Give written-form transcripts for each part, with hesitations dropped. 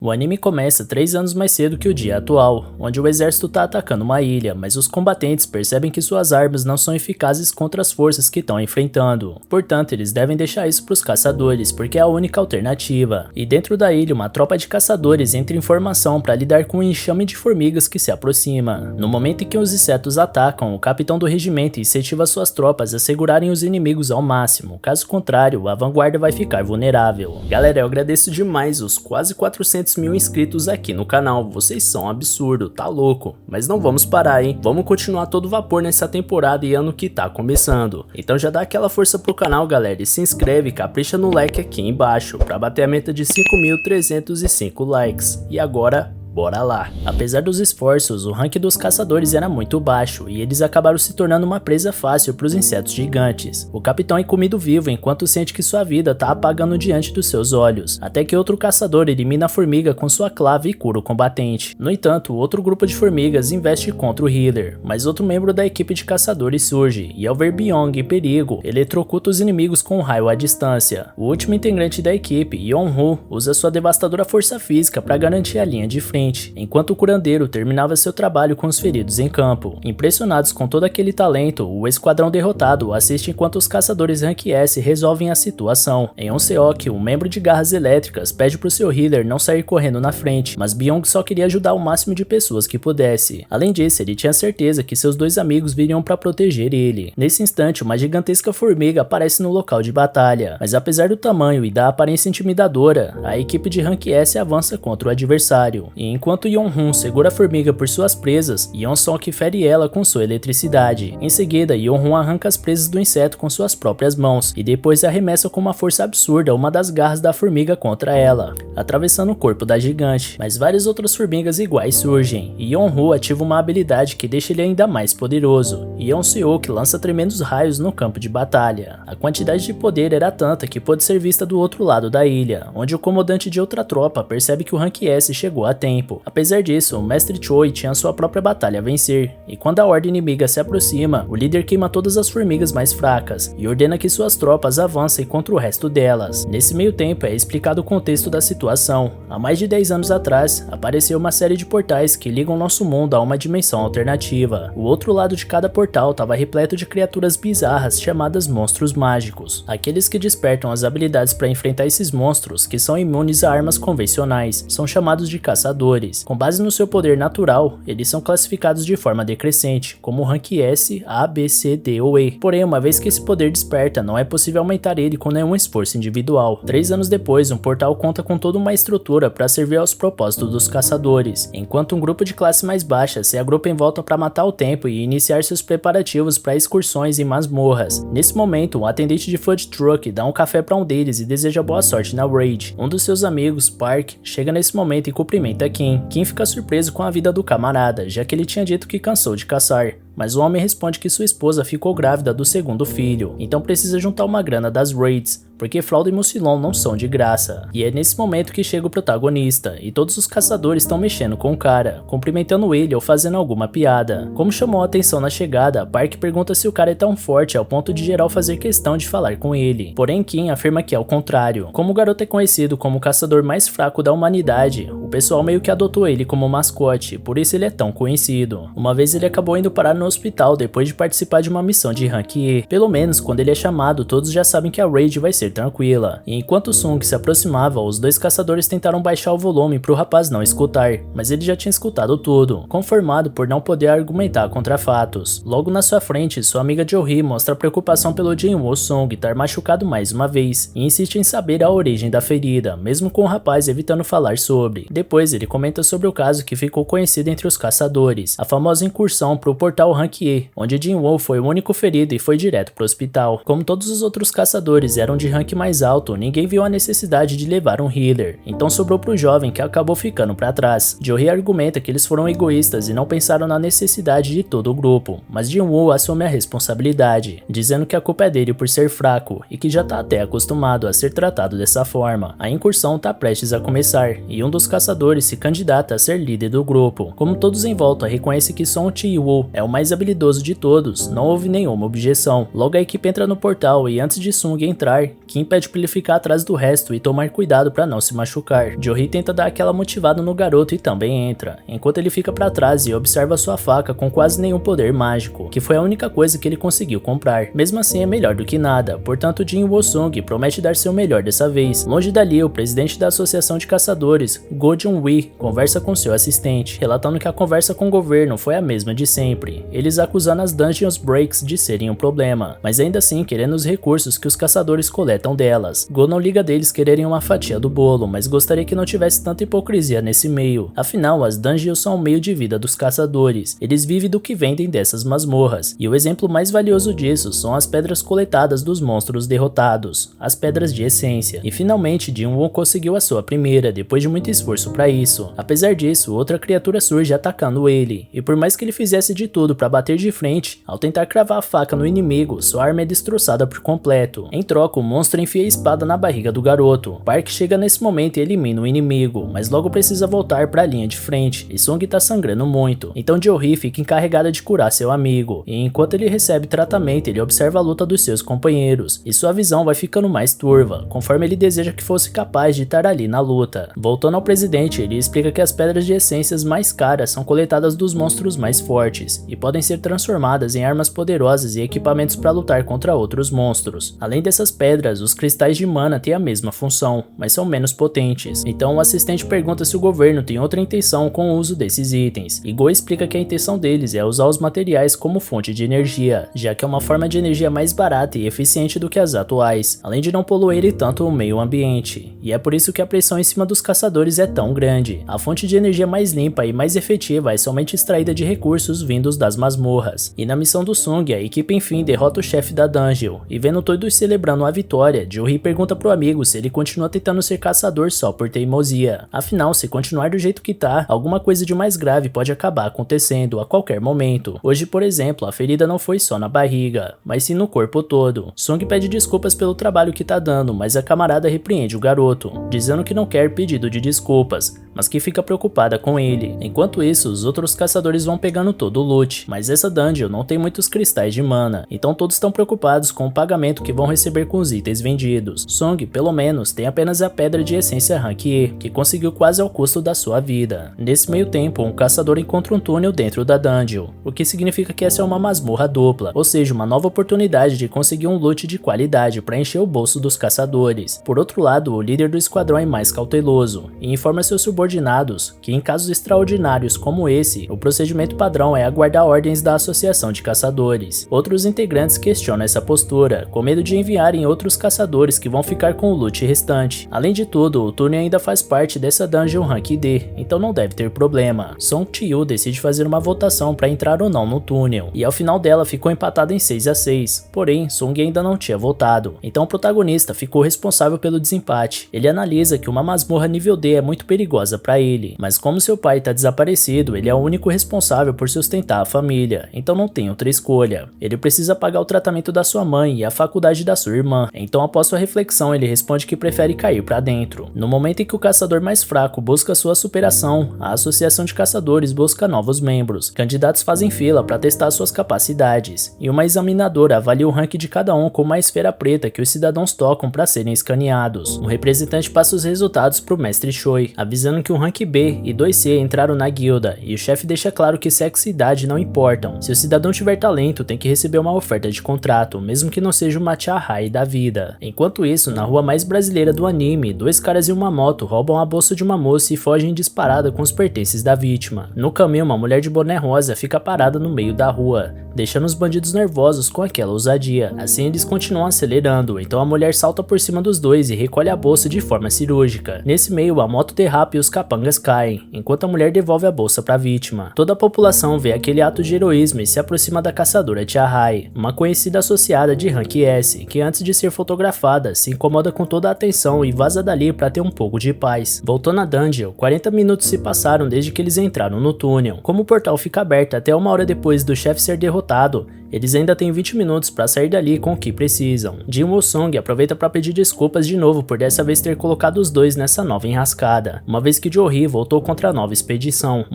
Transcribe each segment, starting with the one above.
O anime começa 3 anos mais cedo que o dia atual, onde o exército está atacando uma ilha, mas os combatentes percebem que suas armas não são eficazes contra as forças que estão enfrentando. Portanto, eles devem deixar isso para os caçadores, porque é a única alternativa. E dentro da ilha, uma tropa de caçadores entra em formação para lidar com um enxame de formigas que se aproxima. No momento em que os insetos atacam, o capitão do regimento incentiva suas tropas a segurarem os inimigos ao máximo, caso contrário, a vanguarda vai ficar vulnerável. Galera, eu agradeço demais os quase 400 mil inscritos aqui no canal, vocês são um absurdo, tá louco, mas não vamos parar, hein, vamos continuar todo vapor nessa temporada e ano que tá começando, então já dá aquela força pro canal, galera, e se inscreve, capricha no like aqui embaixo, pra bater a meta de 5.305 likes, e agora bora lá. Apesar dos esforços, o rank dos caçadores era muito baixo e eles acabaram se tornando uma presa fácil para os insetos gigantes. O capitão é comido vivo enquanto sente que sua vida tá apagando diante dos seus olhos, até que outro caçador elimina a formiga com sua clava e cura o combatente. No entanto, outro grupo de formigas investe contra o healer, mas outro membro da equipe de caçadores surge e ao ver Byung em perigo, eletrocuta os inimigos com um raio à distância. O último integrante da equipe, Yeon-Woo, usa sua devastadora força física para garantir a linha de frente, enquanto o curandeiro terminava seu trabalho com os feridos em campo. Impressionados com todo aquele talento, o esquadrão derrotado assiste enquanto os caçadores Rank S resolvem a situação. Em Onseok, um membro de garras elétricas pede pro seu healer não sair correndo na frente, mas Byung só queria ajudar o máximo de pessoas que pudesse. Além disso, ele tinha certeza que seus dois amigos viriam para proteger ele. Nesse instante, uma gigantesca formiga aparece no local de batalha, mas apesar do tamanho e da aparência intimidadora, a equipe de Rank S avança contra o adversário. Enquanto Yeon-Hun segura a formiga por suas presas, Yeon-Sok fere ela com sua eletricidade. Em seguida, Yeon-Hun arranca as presas do inseto com suas próprias mãos, e depois arremessa com uma força absurda uma das garras da formiga contra ela, atravessando o corpo da gigante. Mas várias outras formigas iguais surgem, e Yeon-Hun ativa uma habilidade que deixa ele ainda mais poderoso, e Yeon-Seok lança tremendos raios no campo de batalha. A quantidade de poder era tanta que pôde ser vista do outro lado da ilha, onde o comandante de outra tropa percebe que o Rank S chegou a tempo. Apesar disso, o mestre Choi tinha sua própria batalha a vencer, e quando a horda inimiga se aproxima, o líder queima todas as formigas mais fracas e ordena que suas tropas avancem contra o resto delas. Nesse meio tempo é explicado o contexto da situação. Há mais de 10 anos atrás, apareceu uma série de portais que ligam nosso mundo a uma dimensão alternativa. O outro lado de cada portal estava repleto de criaturas bizarras chamadas monstros mágicos. Aqueles que despertam as habilidades para enfrentar esses monstros, que são imunes a armas convencionais, são chamados de caçadores. Com base no seu poder natural, eles são classificados de forma decrescente, como Rank S, A, B, C, D ou E. Porém, uma vez que esse poder desperta, não é possível aumentar ele com nenhum esforço individual. 3 anos depois, um portal conta com toda uma estrutura para servir aos propósitos dos caçadores, enquanto um grupo de classe mais baixa se agrupa em volta para matar o tempo e iniciar seus preparativos para excursões em masmorras. Nesse momento, um atendente de food truck dá um café para um deles e deseja boa sorte na raid. Um dos seus amigos, Park, chega nesse momento e cumprimenta Kim fica surpreso com a vida do camarada, já que ele tinha dito que cansou de caçar. Mas o homem responde que sua esposa ficou grávida do segundo filho, então precisa juntar uma grana das raids, porque fralda e mucilon não são de graça. E é nesse momento que chega o protagonista, e todos os caçadores estão mexendo com o cara, cumprimentando ele ou fazendo alguma piada. Como chamou a atenção na chegada, Park pergunta se o cara é tão forte ao ponto de geral fazer questão de falar com ele. Porém, Kim afirma que é o contrário. Como o garoto é conhecido como o caçador mais fraco da humanidade, o pessoal meio que adotou ele como mascote, por isso ele é tão conhecido. Uma vez ele acabou indo parar no hospital depois de participar de uma missão de Rank E. Pelo menos, quando ele é chamado, todos já sabem que a raid vai ser tranquila. E enquanto Sung se aproximava, os dois caçadores tentaram baixar o volume pro rapaz não escutar, mas ele já tinha escutado tudo, conformado por não poder argumentar contra fatos. Logo na sua frente, sua amiga Jo-hee mostra preocupação pelo Jin-woo Sung estar machucado mais uma vez, e insiste em saber a origem da ferida, mesmo com o rapaz evitando falar sobre. Depois ele comenta sobre o caso que ficou conhecido entre os caçadores, a famosa incursão pro portal Rank E, onde Jin-woo foi o único ferido e foi direto pro hospital. Como todos os outros caçadores eram de rank mais alto, ninguém viu a necessidade de levar um healer, então sobrou pro jovem que acabou ficando pra trás. Jo-hee argumenta que eles foram egoístas e não pensaram na necessidade de todo o grupo, mas Jin-woo assume a responsabilidade, dizendo que a culpa é dele por ser fraco e que já tá até acostumado a ser tratado dessa forma. A incursão tá prestes a começar, e um dos caçadores se candidata a ser líder do grupo. Como todos em volta reconhecem que Song Ji-woo é o mais habilidoso de todos, não houve nenhuma objeção. Logo a equipe entra no portal e antes de Sung entrar, que impede pra ele ficar atrás do resto e tomar cuidado pra não se machucar. Johri tenta dar aquela motivada no garoto e também entra, enquanto ele fica pra trás e observa sua faca com quase nenhum poder mágico, que foi a única coisa que ele conseguiu comprar. Mesmo assim é melhor do que nada, portanto Jin Woo-sung promete dar seu melhor dessa vez. Longe dali, o presidente da Associação de Caçadores, Go Jun-wi, conversa com seu assistente, relatando que a conversa com o governo foi a mesma de sempre, eles acusando as Dungeons Breaks de serem um problema, mas ainda assim querendo os recursos que os caçadores coletam delas. Go não liga deles quererem uma fatia do bolo, mas gostaria que não tivesse tanta hipocrisia nesse meio, afinal as Dungeons são o meio de vida dos caçadores, eles vivem do que vendem dessas masmorras, e o exemplo mais valioso disso são as pedras coletadas dos monstros derrotados, as pedras de essência, e finalmente Jin-woo conseguiu a sua primeira, depois de muito esforço para isso. Apesar disso, outra criatura surge atacando ele, e por mais que ele fizesse de tudo para bater de frente, ao tentar cravar a faca no inimigo, sua arma é destroçada por completo. Em troca, o monstro enfia a espada na barriga do garoto. Park chega nesse momento e elimina o inimigo, mas logo precisa voltar para a linha de frente, e Sung tá sangrando muito, então Johri fica encarregada de curar seu amigo, e enquanto ele recebe tratamento, ele observa a luta dos seus companheiros, e sua visão vai ficando mais turva, conforme ele deseja que fosse capaz de estar ali na luta. Voltando ao presidente, ele explica que as pedras de essências mais caras são coletadas dos monstros mais fortes, e podem ser transformadas em armas poderosas e equipamentos para lutar contra outros monstros. Além dessas pedras, os cristais de mana têm a mesma função, mas são menos potentes, então o assistente pergunta se o governo tem outra intenção com o uso desses itens, e Go explica que a intenção deles é usar os materiais como fonte de energia, já que é uma forma de energia mais barata e eficiente do que as atuais, além de não poluir tanto o meio ambiente, e é por isso que a pressão em cima dos caçadores é tão grande. A fonte de energia mais limpa e mais efetiva é somente extraída de recursos vindos das masmorras, e na missão do Sung, a equipe enfim derrota o chefe da dungeon, e vendo todos celebrando a vitória, Johri pergunta pro amigo se ele continua tentando ser caçador só por teimosia. Afinal, se continuar do jeito que tá, alguma coisa de mais grave pode acabar acontecendo a qualquer momento. Hoje, por exemplo, a ferida não foi só na barriga, mas sim no corpo todo. Sung pede desculpas pelo trabalho que tá dando, mas a camarada repreende o garoto, dizendo que não quer pedido de desculpas, mas que fica preocupada com ele. Enquanto isso, os outros caçadores vão pegando todo o loot, mas essa dungeon não tem muitos cristais de mana, então todos estão preocupados com o pagamento que vão receber com os itens vendidos. Sung, pelo menos, tem apenas a pedra de essência Rank E, que conseguiu quase ao custo da sua vida. Nesse meio tempo, um caçador encontra um túnel dentro da dungeon, o que significa que essa é uma masmorra dupla, ou seja, uma nova oportunidade de conseguir um loot de qualidade para encher o bolso dos caçadores. Por outro lado, o líder do esquadrão é mais cauteloso e informa seus subordinados que em casos extraordinários como esse, o procedimento padrão é aguardar ordens da Associação de Caçadores. Outros integrantes questionam essa postura, com medo de enviarem outros caçadores que vão ficar com o loot restante. Além de tudo, o túnel ainda faz parte dessa dungeon Rank D, então não deve ter problema. Song Chi-yu decide fazer uma votação para entrar ou não no túnel, e ao final dela ficou empatada em 6-6, porém Sung ainda não tinha votado, então o protagonista ficou responsável pelo desempate. Ele analisa que uma masmorra nível D é muito perigosa para ele, mas como seu pai está desaparecido, ele é o único responsável por sustentar a família, então não tem outra escolha. Ele precisa pagar o tratamento da sua mãe e a faculdade da sua irmã, então após sua reflexão ele responde que prefere cair para dentro. No momento em que o caçador mais fraco busca sua superação, a Associação de Caçadores busca novos membros. Candidatos fazem fila para testar suas capacidades, e uma examinadora avalia o rank de cada um com uma esfera preta que os cidadãos tocam para serem escaneados. Um representante passa os resultados para o mestre Choi, avisando que o rank B e 2C entraram na guilda, e o chefe deixa claro que sexo e idade não importam. Se o cidadão tiver talento, tem que receber uma oferta de contrato, mesmo que não seja uma Chahai da vida. Enquanto isso, na rua mais brasileira do anime, dois caras em uma moto roubam a bolsa de uma moça e fogem disparada com os pertences da vítima. No caminho, uma mulher de boné rosa fica parada no meio da rua, deixando os bandidos nervosos com aquela ousadia. Assim eles continuam acelerando, então a mulher salta por cima dos dois e recolhe a bolsa de forma cirúrgica. Nesse meio, a moto derrapa e os capangas caem, enquanto a mulher devolve a bolsa para a vítima. Toda a população vê aquele ato de heroísmo e se aproxima da caçadora Chahai, uma conhecida associada de Rank S, que antes de ser fotografada, se incomoda com toda a atenção e vaza dali para ter um pouco de paz. Voltando à dungeon, 40 minutos se passaram desde que eles entraram no túnel. Como o portal fica aberto até uma hora depois do chefe ser derrotado, Eles ainda têm 20 minutos para sair dali com o que precisam. Jin Woo-sung aproveita para pedir desculpas de novo por dessa vez ter colocado os dois nessa nova enrascada, uma vez que Jo-hee voltou contra a nova expedição,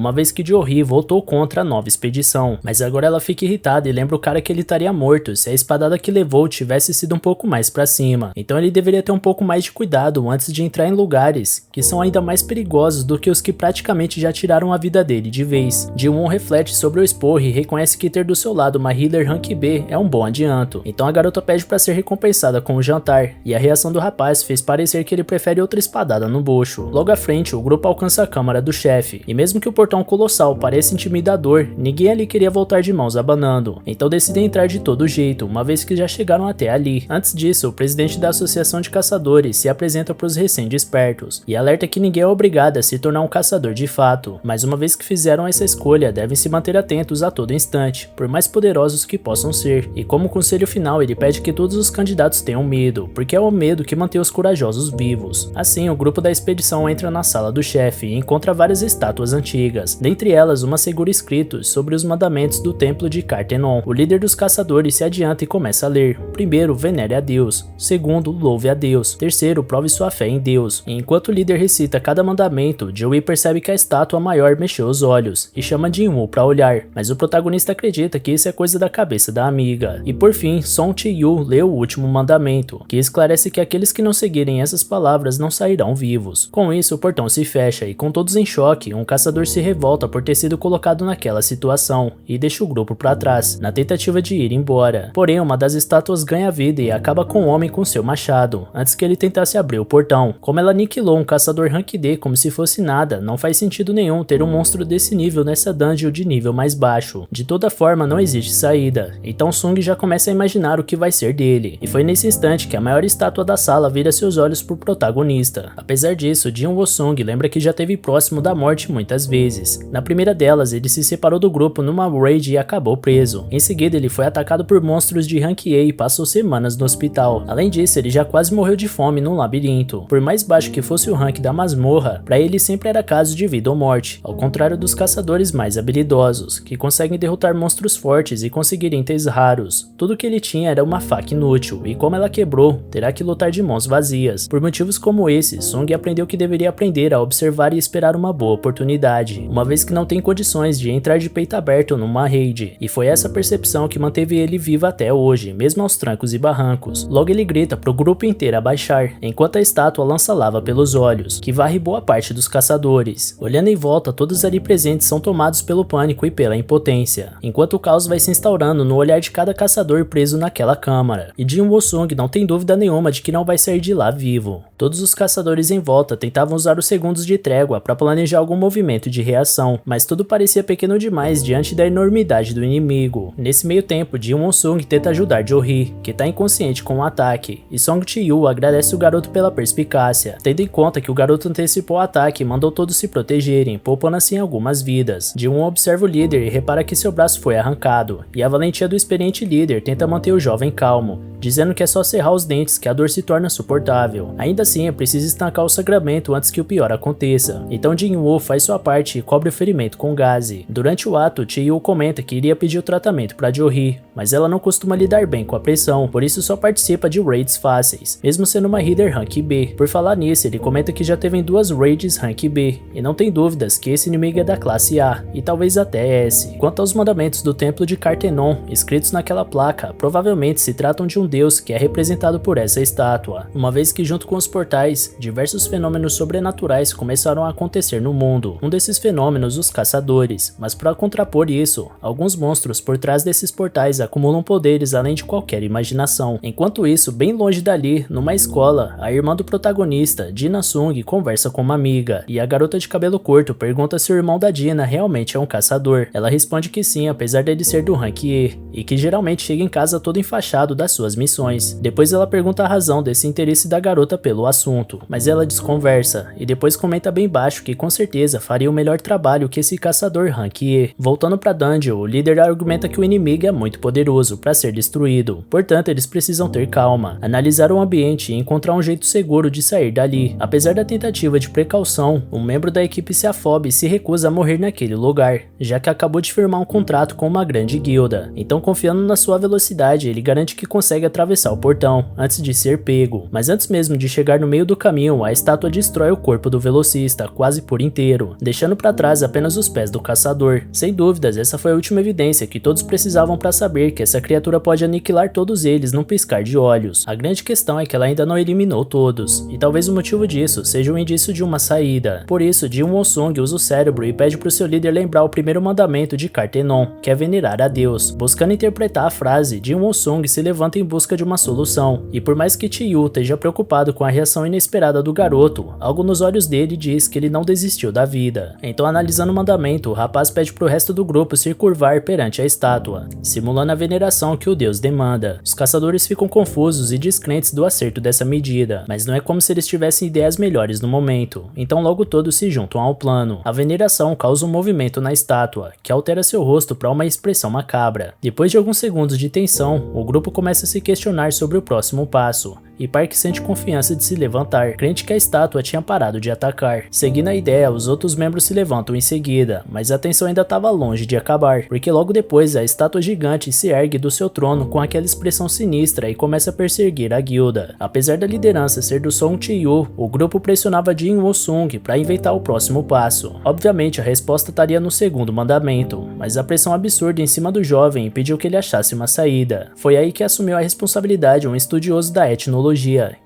mas agora ela fica irritada e lembra o cara que ele estaria morto se a espadada que levou tivesse sido um pouco mais para cima, então ele deveria ter um pouco mais de cuidado antes de entrar em lugares que são ainda mais perigosos do que os que praticamente já tiraram a vida dele de vez. Ji-won reflete sobre o esporro e reconhece que ter do seu lado uma healer rank B é um bom adianto, então a garota pede para ser recompensada com o jantar, e a reação do rapaz fez parecer que ele prefere outra espadada no bucho. Logo à frente, o grupo alcança a câmara do chefe, e mesmo que o portão colossal pareça intimidador, ninguém ali queria voltar de mãos abanando, então decidem entrar de todo jeito, uma vez que já chegaram até ali. Antes disso, o presidente da Associação de Caçadores se apresenta para os recém-despertos, e alerta que ninguém é obrigado a se tornar um caçador de fato, mas uma vez que fizeram essa escolha, devem se manter atentos a todo instante, por mais poderosos que possam ser, e como conselho final ele pede que todos os candidatos tenham medo, porque é o medo que mantém os corajosos vivos. Assim, o grupo da expedição entra na sala do chefe e encontra várias estátuas antigas, dentre elas uma segura escritos sobre os mandamentos do templo de Cartenon. O líder dos caçadores se adianta e começa a ler. Primeiro, venere a Deus. Segundo, louve a Deus. Terceiro, prove sua fé em Deus. E enquanto o líder recita cada mandamento, Joey percebe que a estátua maior mexeu os olhos e chama Jin-woo para olhar, mas o protagonista acredita que isso é coisa da cabeça da amiga. E por fim, Song Chi-yu lê o último mandamento, que esclarece que aqueles que não seguirem essas palavras não sairão vivos. Com isso, o portão se fecha e, com todos em choque, um caçador se revolta por ter sido colocado naquela situação e deixa o grupo para trás, na tentativa de ir embora. Porém, uma das estátuas ganha vida e acaba com o homem com seu machado, antes que ele tentasse abrir o portão. Como ela aniquilou um caçador rank D como se fosse nada, não faz sentido nenhum ter um monstro desse nível nessa dungeon de nível mais baixo. De toda forma, não existe saída, então Sung já começa a imaginar o que vai ser dele, e foi nesse instante que a maior estátua da sala vira seus olhos pro protagonista. Apesar disso, Jin Woo-sung lembra que já esteve próximo da morte muitas vezes. Na primeira delas, ele se separou do grupo numa raid e acabou preso. Em seguida, ele foi atacado por monstros de rank A e passou semanas no hospital. Além disso, ele já quase morreu de fome num labirinto. Por mais baixo que fosse o rank da masmorra, para ele sempre era caso de vida ou morte, ao contrário dos caçadores mais habilidosos, que conseguem derrotar monstros fortes e conseguir itens raros. Tudo que ele tinha era uma faca inútil, e como ela quebrou, terá que lutar de mãos vazias. Por motivos como esse, Sung aprendeu que deveria aprender a observar e esperar uma boa oportunidade, uma vez que não tem condições de entrar de peito aberto numa raid, e foi essa percepção que manteve ele vivo até hoje, mesmo aos trancos e barrancos. Logo ele grita pro grupo inteiro abaixar, enquanto a estátua lança lava pelos olhos, que varre boa parte dos caçadores. Olhando em volta, todos ali presentes são tomados pelo pânico e pela impotência, enquanto o caos vai se instaurando no olhar de cada caçador preso naquela câmara, e Jin Woo-sung não tem dúvida nenhuma de que não vai sair de lá vivo. Todos os caçadores em volta tentavam usar os segundos de trégua para planejar algum movimento de reação, mas tudo parecia pequeno demais diante da enormidade do inimigo. Nesse meio tempo, Jin Woo-sung tenta ajudar Jo-hee, que está inconsciente com o ataque, e Song Chi-yu agradece o garoto pela perspicácia, tendo em conta que o garoto antecipou o ataque e mandou todos se protegerem, poupando assim algumas vidas. Jin-woo observa o líder e repara que seu braço foi arrancado, e a valentia do experiente líder tenta manter o jovem calmo, dizendo que é só cerrar os dentes que a dor se torna suportável. Ainda assim, é preciso estancar o sangramento antes que o pior aconteça. Então Jin-woo faz sua parte e cobre o ferimento com gaze. Durante o ato, Chi-yu comenta que iria pedir o tratamento para Jo-hee, mas ela não costuma lidar bem com a pressão, por isso só participa de raids fáceis, mesmo sendo uma healer rank B. Por falar nisso, ele comenta que já teve em 2 raids rank B, e não tem dúvidas que esse inimigo é da classe A, e talvez até S. Quanto aos mandamentos do templo de Cartenon, escritos naquela placa, provavelmente se tratam de um deus que é representado por essa estátua, uma vez que junto com os portais, diversos fenômenos sobrenaturais começaram a acontecer no mundo. Um desses fenômenos, os caçadores, mas para contrapor isso, alguns monstros por trás desses portais acumulam poderes além de qualquer imaginação. Enquanto isso, bem longe dali, numa escola, a irmã do protagonista, Dina Sung, conversa com uma amiga, e a garota de cabelo curto pergunta se o irmão da Dina realmente é um caçador. Ela responde que sim, apesar dele ser do rank E, e que geralmente chega em casa todo enfaixado das suas missões. Depois ela pergunta a razão desse interesse da garota pelo assunto, mas ela desconversa, e depois comenta bem baixo que com certeza faria o melhor trabalho que esse caçador rank E. Voltando pra dungeon, o líder argumenta que o inimigo é muito poderoso para ser destruído, portanto eles precisam ter calma, analisar o ambiente e encontrar um jeito seguro de sair dali. Apesar da tentativa de precaução, um membro da equipe se afoba e se recusa a morrer naquele lugar, já que acabou de firmar um contrato com uma grande guilda, alta. Então, confiando na sua velocidade, ele garante que consegue atravessar o portão antes de ser pego. Mas antes mesmo de chegar no meio do caminho, a estátua destrói o corpo do velocista quase por inteiro, deixando para trás apenas os pés do caçador. Sem dúvidas, essa foi a última evidência que todos precisavam para saber que essa criatura pode aniquilar todos eles num piscar de olhos. A grande questão é que ela ainda não eliminou todos, e talvez o motivo disso seja um indício de uma saída. Por isso, Jin Woo-sung usa o cérebro e pede para o seu líder lembrar o primeiro mandamento de Cartenon, que é venerar a Deus. Buscando interpretar a frase, Jin Woo-sung se levanta em busca de uma solução, e por mais que Chi-Yu esteja preocupado com a reação inesperada do garoto, algo nos olhos dele diz que ele não desistiu da vida. Então, analisando o mandamento, o rapaz pede pro resto do grupo se curvar perante a estátua, simulando a veneração que o deus demanda. Os caçadores ficam confusos e descrentes do acerto dessa medida, mas não é como se eles tivessem ideias melhores no momento, então logo todos se juntam ao plano. A veneração causa um movimento na estátua, que altera seu rosto para uma expressão macabra. Depois de alguns segundos de tensão, o grupo começa a se questionar sobre o próximo passo, e Park sente confiança de se levantar, crente que a estátua tinha parado de atacar. Seguindo a ideia, os outros membros se levantam em seguida, mas a tensão ainda estava longe de acabar, porque logo depois a estátua gigante se ergue do seu trono com aquela expressão sinistra e começa a perseguir a guilda. Apesar da liderança ser do Song Chi-Yu, o grupo pressionava Jin Woo-sung para inventar o próximo passo. Obviamente a resposta estaria no segundo mandamento, mas a pressão absurda em cima do jovem impediu que ele achasse uma saída. Foi aí que assumiu a responsabilidade um estudioso da etnologia,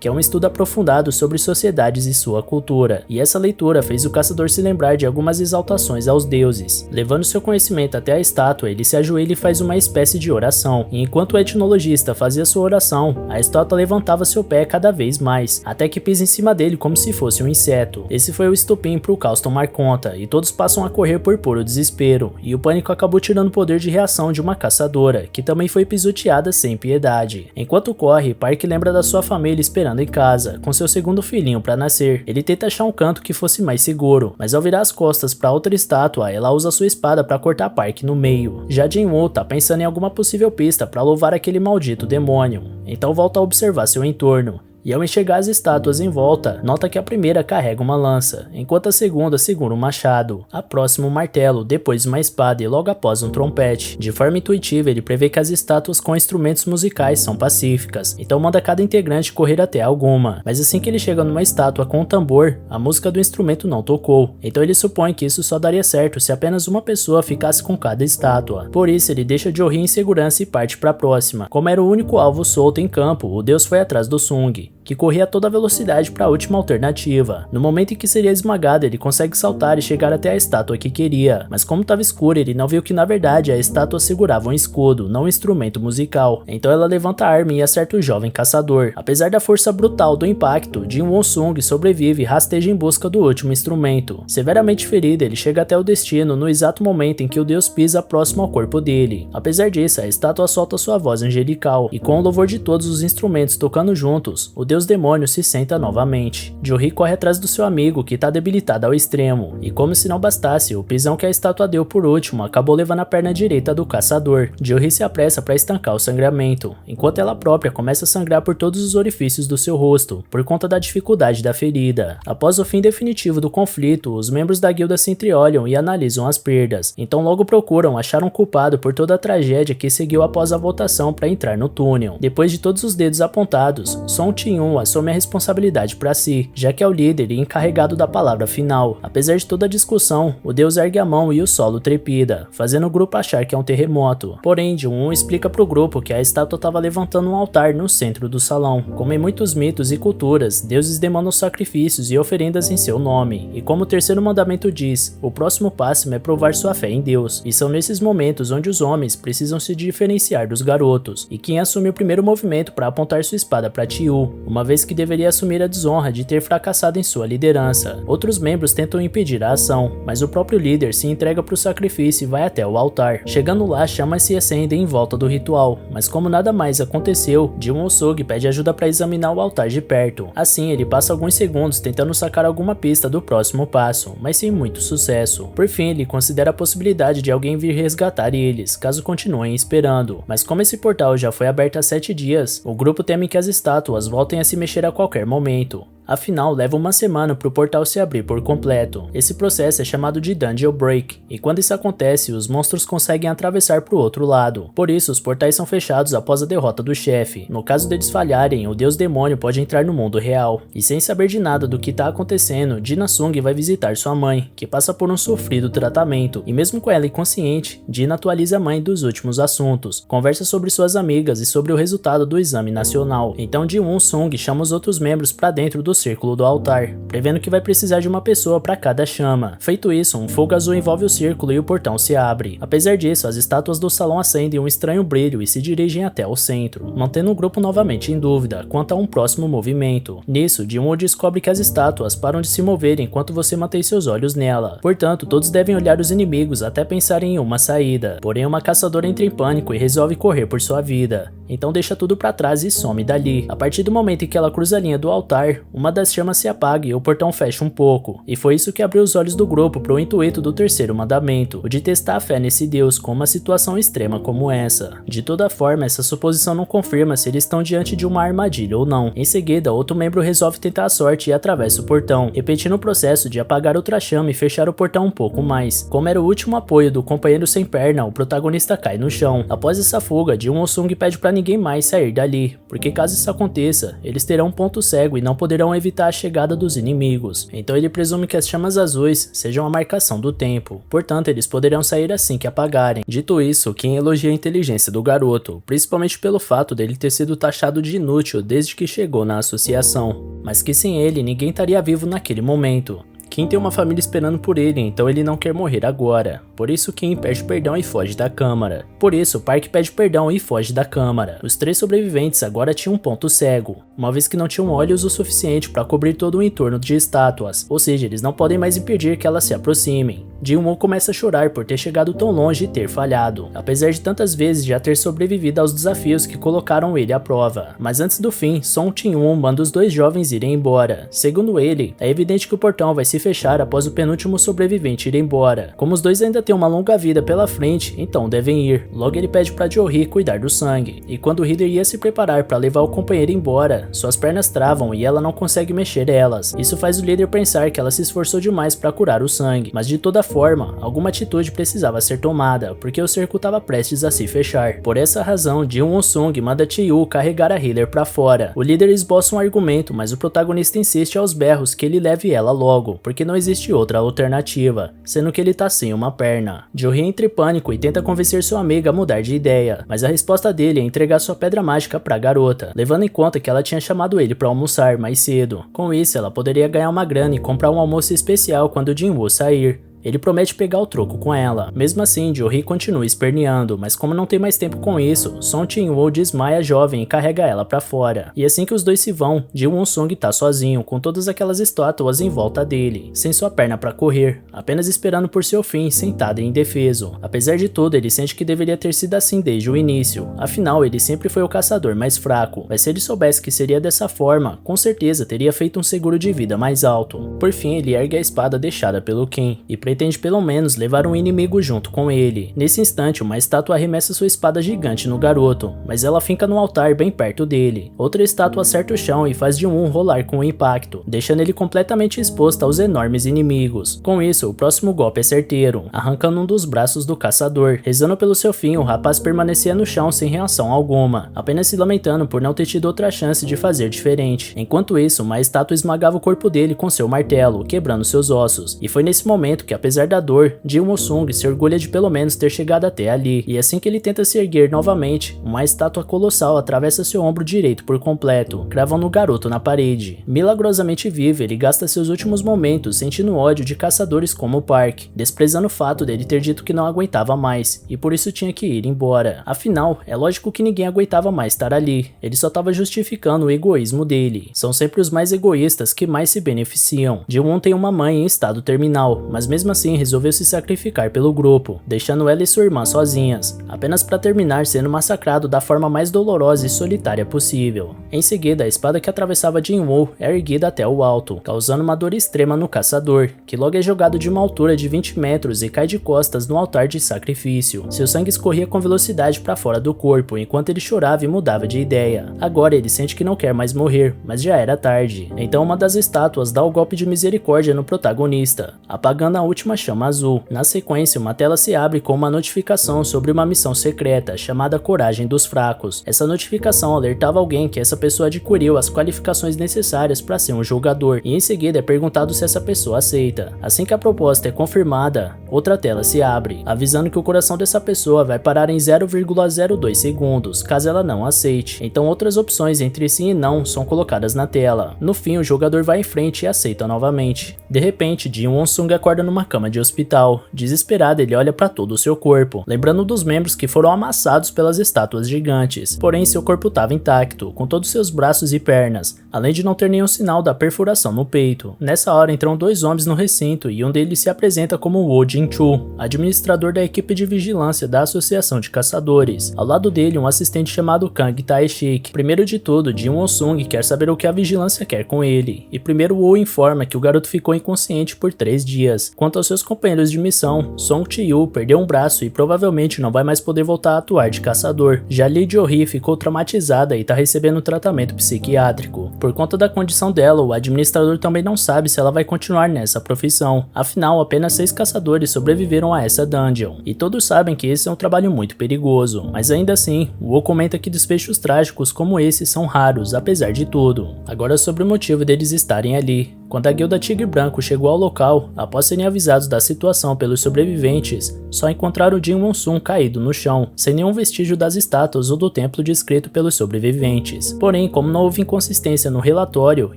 que é um estudo aprofundado sobre sociedades e sua cultura, e essa leitura fez o caçador se lembrar de algumas exaltações aos deuses. Levando seu conhecimento até a estátua, ele se ajoelha e faz uma espécie de oração, e enquanto o etnologista fazia sua oração, a estátua levantava seu pé cada vez mais, até que pisa em cima dele como se fosse um inseto. Esse foi o estopim para o caos tomar conta, e todos passam a correr por puro desespero, e o pânico acabou tirando o poder de reação de uma caçadora, que também foi pisoteada sem piedade. Enquanto corre, Park lembra da sua família esperando em casa, com seu segundo filhinho para nascer. Ele tenta achar um canto que fosse mais seguro, mas ao virar as costas para outra estátua, ela usa sua espada para cortar Park no meio. Já Jin-Woo tá pensando em alguma possível pista para louvar aquele maldito demônio, então volta a observar seu entorno. E ao enxergar as estátuas em volta, nota que a primeira carrega uma lança, enquanto a segunda segura um machado, a próxima um martelo, depois uma espada e logo após um trompete. De forma intuitiva, ele prevê que as estátuas com instrumentos musicais são pacíficas, então manda cada integrante correr até alguma. Mas assim que ele chega numa estátua com um tambor, a música do instrumento não tocou, então ele supõe que isso só daria certo se apenas uma pessoa ficasse com cada estátua. Por isso, ele deixa Jory em segurança e parte para a próxima. Como era o único alvo solto em campo, o deus foi atrás do Sung, que corria a toda velocidade para a última alternativa. No momento em que seria esmagado, ele consegue saltar e chegar até a estátua que queria, mas como estava escuro, ele não viu que na verdade a estátua segurava um escudo, não um instrumento musical. Então ela levanta a arma e acerta o jovem caçador. Apesar da força brutal do impacto, Jin Woo-sung sobrevive e rasteja em busca do último instrumento. Severamente ferido, ele chega até o destino no exato momento em que o deus pisa próximo ao corpo dele. Apesar disso, a estátua solta sua voz angelical, e com o louvor de todos os instrumentos tocando juntos, o deus demônio se senta novamente. Jory corre atrás do seu amigo, que está debilitado ao extremo, e como se não bastasse, o pisão que a estátua deu por último acabou levando a perna direita do caçador. Jory se apressa para estancar o sangramento, enquanto ela própria começa a sangrar por todos os orifícios do seu rosto, por conta da dificuldade da ferida. Após o fim definitivo do conflito, os membros da guilda se entreolham e analisam as perdas, então logo procuram achar um culpado por toda a tragédia que seguiu após a votação para entrar no túnel. Depois de todos os dedos apontados, Song Chi-Yun assume a responsabilidade para si, já que é o líder e encarregado da palavra final. Apesar de toda a discussão, o deus ergue a mão e o solo trepida, fazendo o grupo achar que é um terremoto. Porém, Jun explica pro grupo que a estátua estava levantando um altar no centro do salão. Como em muitos mitos e culturas, deuses demandam sacrifícios e oferendas em seu nome, e como o terceiro mandamento diz, o próximo passo é provar sua fé em Deus, e são nesses momentos onde os homens precisam se diferenciar dos garotos, e quem assume o primeiro movimento para apontar sua espada para Chi-Yu, uma vez que deveria assumir a desonra de ter fracassado em sua liderança. Outros membros tentam impedir a ação, mas o próprio líder se entrega para o sacrifício e vai até o altar. Chegando lá, chamas se acendem em volta do ritual, mas como nada mais aconteceu, Jin Woo-sung pede ajuda para examinar o altar de perto. Assim, ele passa alguns segundos tentando sacar alguma pista do próximo passo, mas sem muito sucesso. Por fim, ele considera a possibilidade de alguém vir resgatar eles, caso continuem esperando. Mas como esse portal já foi aberto há 7 dias, o grupo teme que as estátuas voltem a se mexer a qualquer momento. Afinal, leva uma semana para o portal se abrir por completo. Esse processo é chamado de Dungeon Break, e quando isso acontece, os monstros conseguem atravessar para o outro lado. Por isso, os portais são fechados após a derrota do chefe. No caso deles falharem, o deus demônio pode entrar no mundo real. E sem saber de nada do que está acontecendo, Jin Sung vai visitar sua mãe, que passa por um sofrido tratamento, e mesmo com ela inconsciente, Jin atualiza a mãe dos últimos assuntos, conversa sobre suas amigas e sobre o resultado do exame nacional. Então Jin Sung chama os outros membros para dentro do círculo do altar, prevendo que vai precisar de uma pessoa para cada chama. Feito isso, um fogo azul envolve o círculo e o portão se abre. Apesar disso, as estátuas do salão acendem um estranho brilho e se dirigem até o centro, mantendo o grupo novamente em dúvida quanto a um próximo movimento. Nisso, Jin-Woo descobre que as estátuas param de se mover enquanto você mantém seus olhos nela. Portanto, todos devem olhar os inimigos até pensarem em uma saída. Porém, uma caçadora entra em pânico e resolve correr por sua vida. Então deixa tudo pra trás e some dali. A partir do momento em que ela cruza a linha do altar, uma das chamas se apaga e o portão fecha um pouco. E foi isso que abriu os olhos do grupo pro intuito do terceiro mandamento, o de testar a fé nesse deus com uma situação extrema como essa. De toda forma, essa suposição não confirma se eles estão diante de uma armadilha ou não. Em seguida, outro membro resolve tentar a sorte e atravessa o portão, repetindo o processo de apagar outra chama e fechar o portão um pouco mais. Como era o último apoio do companheiro sem perna, o protagonista cai no chão. Após essa fuga, Jin Sung pede pra ninguém mais sair dali, porque caso isso aconteça, eles terão um ponto cego e não poderão evitar a chegada dos inimigos. Então ele presume que as chamas azuis sejam a marcação do tempo, portanto eles poderão sair assim que apagarem. Dito isso, Kim elogia a inteligência do garoto, principalmente pelo fato dele ter sido taxado de inútil desde que chegou na associação, mas que sem ele ninguém estaria vivo naquele momento. Kim tem uma família esperando por ele, então ele não quer morrer agora. Por isso Kim pede perdão e foge da câmara. Por isso Park pede perdão e foge da câmara. Os 3 sobreviventes agora tinham um ponto cego, uma vez que não tinham olhos o suficiente para cobrir todo o entorno de estátuas, ou seja, eles não podem mais impedir que elas se aproximem. Jin-Woo começa a chorar por ter chegado tão longe e ter falhado, apesar de tantas vezes já ter sobrevivido aos desafios que colocaram ele à prova. Mas antes do fim, Song Jin-Woo manda os 2 jovens irem embora. Segundo ele, é evidente que o portão vai se fechar após o penúltimo sobrevivente ir embora. Como os 2 ainda têm uma longa vida pela frente, então devem ir. Logo ele pede para Jo-hee cuidar do sangue, e quando o Healer ia se preparar para levar o companheiro embora, suas pernas travam e ela não consegue mexer elas. Isso faz o líder pensar que ela se esforçou demais para curar o sangue, mas de toda forma, alguma atitude precisava ser tomada, porque o cerco estava prestes a se fechar. Por essa razão, Jin Sung manda Chi-Yu carregar a Healer para fora. O líder esboça um argumento, mas o protagonista insiste aos berros que ele leve ela logo, porque não existe outra alternativa, sendo que ele tá sem uma perna. Jo-hee entra em pânico e tenta convencer sua amiga a mudar de ideia, mas a resposta dele é entregar sua pedra mágica pra garota, levando em conta que ela tinha chamado ele para almoçar mais cedo. Com isso, ela poderia ganhar uma grana e comprar um almoço especial quando Jin-Woo sair. Ele promete pegar o troco com ela. Mesmo assim, Jo-hee continua esperneando, mas como não tem mais tempo com isso, Song Jin-Woo desmaia a jovem e carrega ela pra fora. E assim que os 2 se vão, Jin Sung tá sozinho, com todas aquelas estátuas em volta dele, sem sua perna pra correr, apenas esperando por seu fim, sentado e indefeso. Apesar de tudo, ele sente que deveria ter sido assim desde o início, afinal ele sempre foi o caçador mais fraco, mas se ele soubesse que seria dessa forma, com certeza teria feito um seguro de vida mais alto. Por fim, ele ergue a espada deixada pelo Kim, e pretende pelo menos levar um inimigo junto com ele. Nesse instante, uma estátua arremessa sua espada gigante no garoto, mas ela finca no altar bem perto dele. Outra estátua acerta o chão e faz Jin-Woo rolar com o impacto, deixando ele completamente exposto aos enormes inimigos. Com isso, o próximo golpe é certeiro, arrancando um dos braços do caçador. Rezando pelo seu fim, o rapaz permanecia no chão sem reação alguma, apenas se lamentando por não ter tido outra chance de fazer diferente. Enquanto isso, uma estátua esmagava o corpo dele com seu martelo, quebrando seus ossos. E foi nesse momento que, apesar da dor, Jin Sung se orgulha de pelo menos ter chegado até ali, e assim que ele tenta se erguer novamente, uma estátua colossal atravessa seu ombro direito por completo, cravando o garoto na parede. Milagrosamente vivo, ele gasta seus últimos momentos sentindo ódio de caçadores como o Park, desprezando o fato dele ter dito que não aguentava mais, e por isso tinha que ir embora. Afinal, é lógico que ninguém aguentava mais estar ali, ele só estava justificando o egoísmo dele. São sempre os mais egoístas que mais se beneficiam. Jin tem uma mãe em estado terminal, mas mesmo mesmo assim resolveu se sacrificar pelo grupo, deixando ela e sua irmã sozinhas, apenas para terminar sendo massacrado da forma mais dolorosa e solitária possível. Em seguida, a espada que atravessava Jin-Woo é erguida até o alto, causando uma dor extrema no caçador, que logo é jogado de uma altura de 20 metros e cai de costas no altar de sacrifício. Seu sangue escorria com velocidade para fora do corpo, enquanto ele chorava e mudava de ideia. Agora ele sente que não quer mais morrer, mas já era tarde. Então uma das estátuas dá o golpe de misericórdia no protagonista, apagando a última chama azul. Na sequência, uma tela se abre com uma notificação sobre uma missão secreta, chamada Coragem dos Fracos. Essa notificação alertava alguém que essa pessoa adquiriu as qualificações necessárias para ser um jogador, e em seguida é perguntado se essa pessoa aceita. Assim que a proposta é confirmada, outra tela se abre, avisando que o coração dessa pessoa vai parar em 0,02 segundos, caso ela não aceite. Então outras opções entre sim e não são colocadas na tela. No fim, o jogador vai em frente e aceita novamente. De repente, Jin Won-sung acorda numa cama de hospital. Desesperado, ele olha para todo o seu corpo, lembrando dos membros que foram amassados pelas estátuas gigantes. Porém, seu corpo estava intacto, com todos seus braços e pernas, além de não ter nenhum sinal da perfuração no peito. Nessa hora, entram dois homens no recinto e um deles se apresenta como Woo Jin-Choo, administrador da equipe de vigilância da Associação de Caçadores. Ao lado dele, um assistente chamado Kang Tae-shik. Primeiro de tudo, Jin Won-sung quer saber o que a vigilância quer com ele, e primeiro Woo informa que o garoto ficou inconsciente por 3 dias. Quanto aos seus companheiros de missão, Song Chi-yu perdeu um braço e provavelmente não vai mais poder voltar a atuar de caçador. Já Lee Jo-hee ficou traumatizada e está recebendo tratamento psiquiátrico. Por conta da condição dela, o administrador também não sabe se ela vai continuar nessa profissão. Afinal, apenas 6 caçadores sobreviveram a essa dungeon, e todos sabem que esse é um trabalho muito perigoso. Mas ainda assim, Woo comenta que desfechos trágicos como esse são raros, apesar de tudo. Agora sobre o motivo deles estarem ali. Quando a guilda Tigre Branco chegou ao local, após serem avisados da situação pelos sobreviventes, só encontraram Jin Won-sung caído no chão, sem nenhum vestígio das estátuas ou do templo descrito pelos sobreviventes. Porém, como não houve inconsistência no relatório